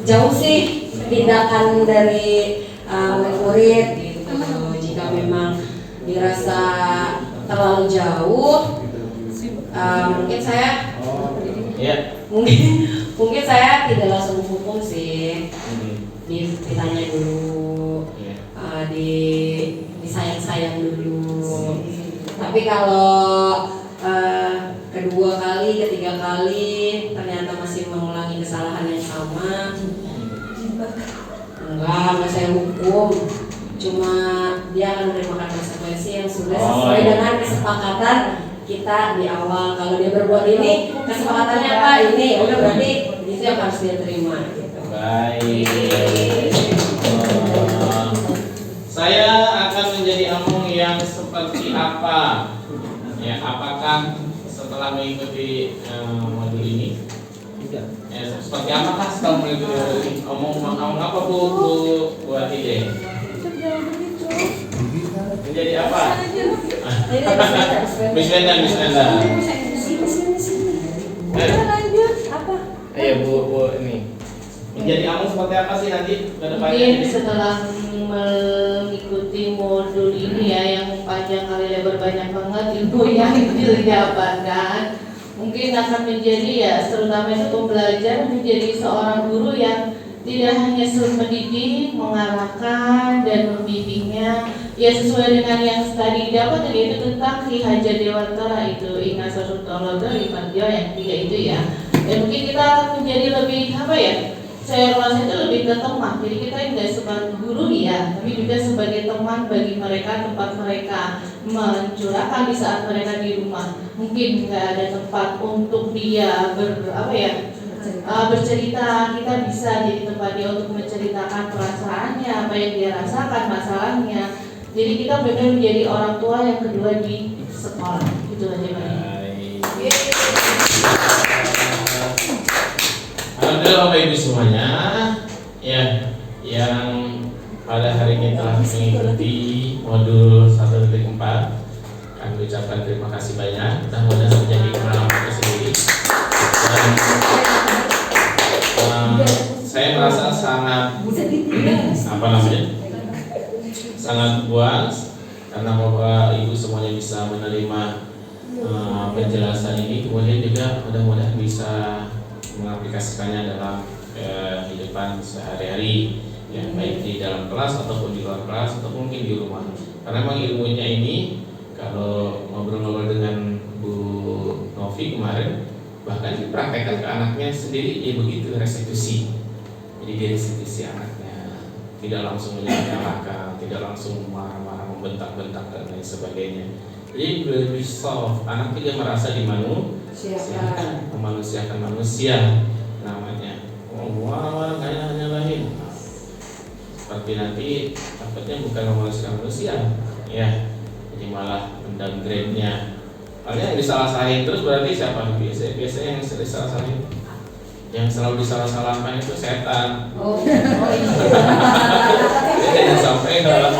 jauh sih tindakan dari murid gitu. Jika memang dirasa terlalu jauh, mungkin saya mungkin saya tidak langsung hukum sih, ditanya dulu, disayang-sayang dulu. Tapi kalau kedua kali, ketiga kali ternyata masih mengulangi kesalahan yang sama, Enggak saya hukum. Cuma dia akan menerima konsekuensi yang sudah Oh, sesuai iya. dengan kesepakatan kita di awal. Kalau dia berbuat ini, kesepakatannya apa? Ini, udah berarti itu yang harus dia terima. Gitu. Baik. Saya akan menjadi among yang seperti apa? Ya, apakah setelah mengikuti modul ini? Tidak. Ya, seperti apakah setelah mengikuti modul ini? Omong apa Bu buat ide? Menjadi apa? Bismillah. Lanjut apa? Ayo Bu ini. Menjadi among seperti apa sih nanti ke depannya? Mungkin setelah mengikuti modul ini ya yang panjang kali lebar banyak banget ilmu yang didapatkan, mungkin akan menjadi ya terutama itu pembelajar menjadi seorang guru yang tidak hanya mendidik, mengarahkan dan membimbingnya ya sesuai dengan yang tadi didapat yaitu tentang Ki Hajar Dewantara itu Ingat Sasutologa Ifatio yang 3 itu ya. Dan mungkin kita akan menjadi lebih apa ya? Saya rasa itu lebih ke teman. Jadi kita tidak sebagai guru ya, tapi juga sebagai teman bagi mereka, tempat mereka mencurahkan di saat mereka di rumah. Mungkin nggak ada tempat untuk dia bercerita, kita bisa jadi tempat dia untuk menceritakan perasaannya, apa yang dia rasakan, masalahnya. Jadi kita benar-benar menjadi orang tua yang kedua di sekolah. Itu aja Mbak. Alhamdulillah Bapak Ibu semuanya ya yang pada hari ini telah mengikuti modul 1.4 kami ucapkan terima kasih banyak. Mudah-mudahan menjadi pengalaman tersendiri dan saya merasa sangat sangat puas karena Bapak Ibu semuanya bisa menerima penjelasan ini, kemudian juga mudah-mudahan bisa mengaplikasikannya dalam kehidupan sehari-hari ya, baik di dalam kelas ataupun di luar kelas atau mungkin di rumah. Karena memang ilmunya ini kalau ngobrol-ngobrol dengan Bu Novi kemarin bahkan dipraktekkan ke anaknya sendiri ya begitu restitusi. Jadi dia restitusi anaknya, tidak langsung menyalahkan, tidak langsung marah-marah, membentak-bentak dan lain sebagainya. Jadi lebih soft, anak juga merasa memanusiakan manusia namanya. Wah, kayak nyalahin. Seperti nanti takutnya bukan memanusiakan manusia, ya. Jadi malah mendowngrade-nya. Paling yang disalah-salahin terus berarti siapa? Biasanya yang disalah-salahin, yang selalu disalah-salahkan itu setan. Jangan sampai kalau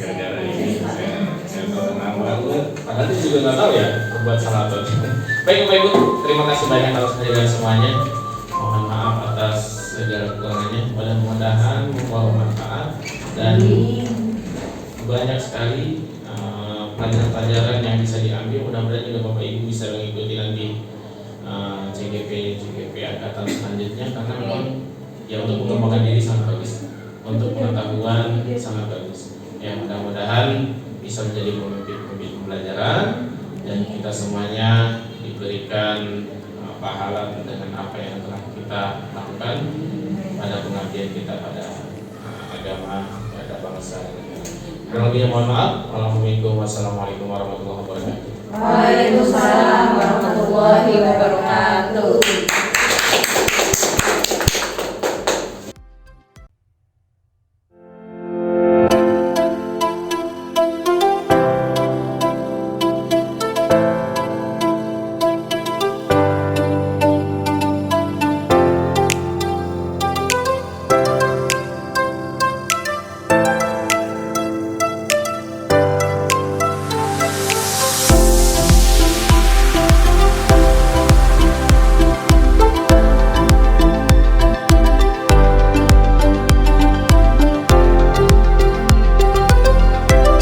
gara-gara ini saya tenang banget. Padahal dia juga nggak tahu ya berbuat salah atau tidak. Baik Bapak Ibu, terima kasih banyak atas kehadiran semuanya. Mohon maaf atas segala kekurangannya. Mudah-mudahan membawa manfaat dan banyak sekali pelajaran-pelajaran yang bisa diambil. Mudah-mudahan juga Bapak Ibu bisa mengikuti nanti CGP angkatan selanjutnya karena memang ya untuk mengembangkan diri sangat bagus, untuk pengetahuan sangat bagus. Ya mudah-mudahan bisa menjadi pemimpin pembelajaran dan kita semuanya diberikan pahala dengan apa yang telah kita lakukan pada pengabdian kita pada agama, pada bangsa. Kurang lebihnya mohon maaf. Wassalamualaikum warahmatullahi wabarakatuh. Waalaikumsalam warahmatullahi wabarakatuh.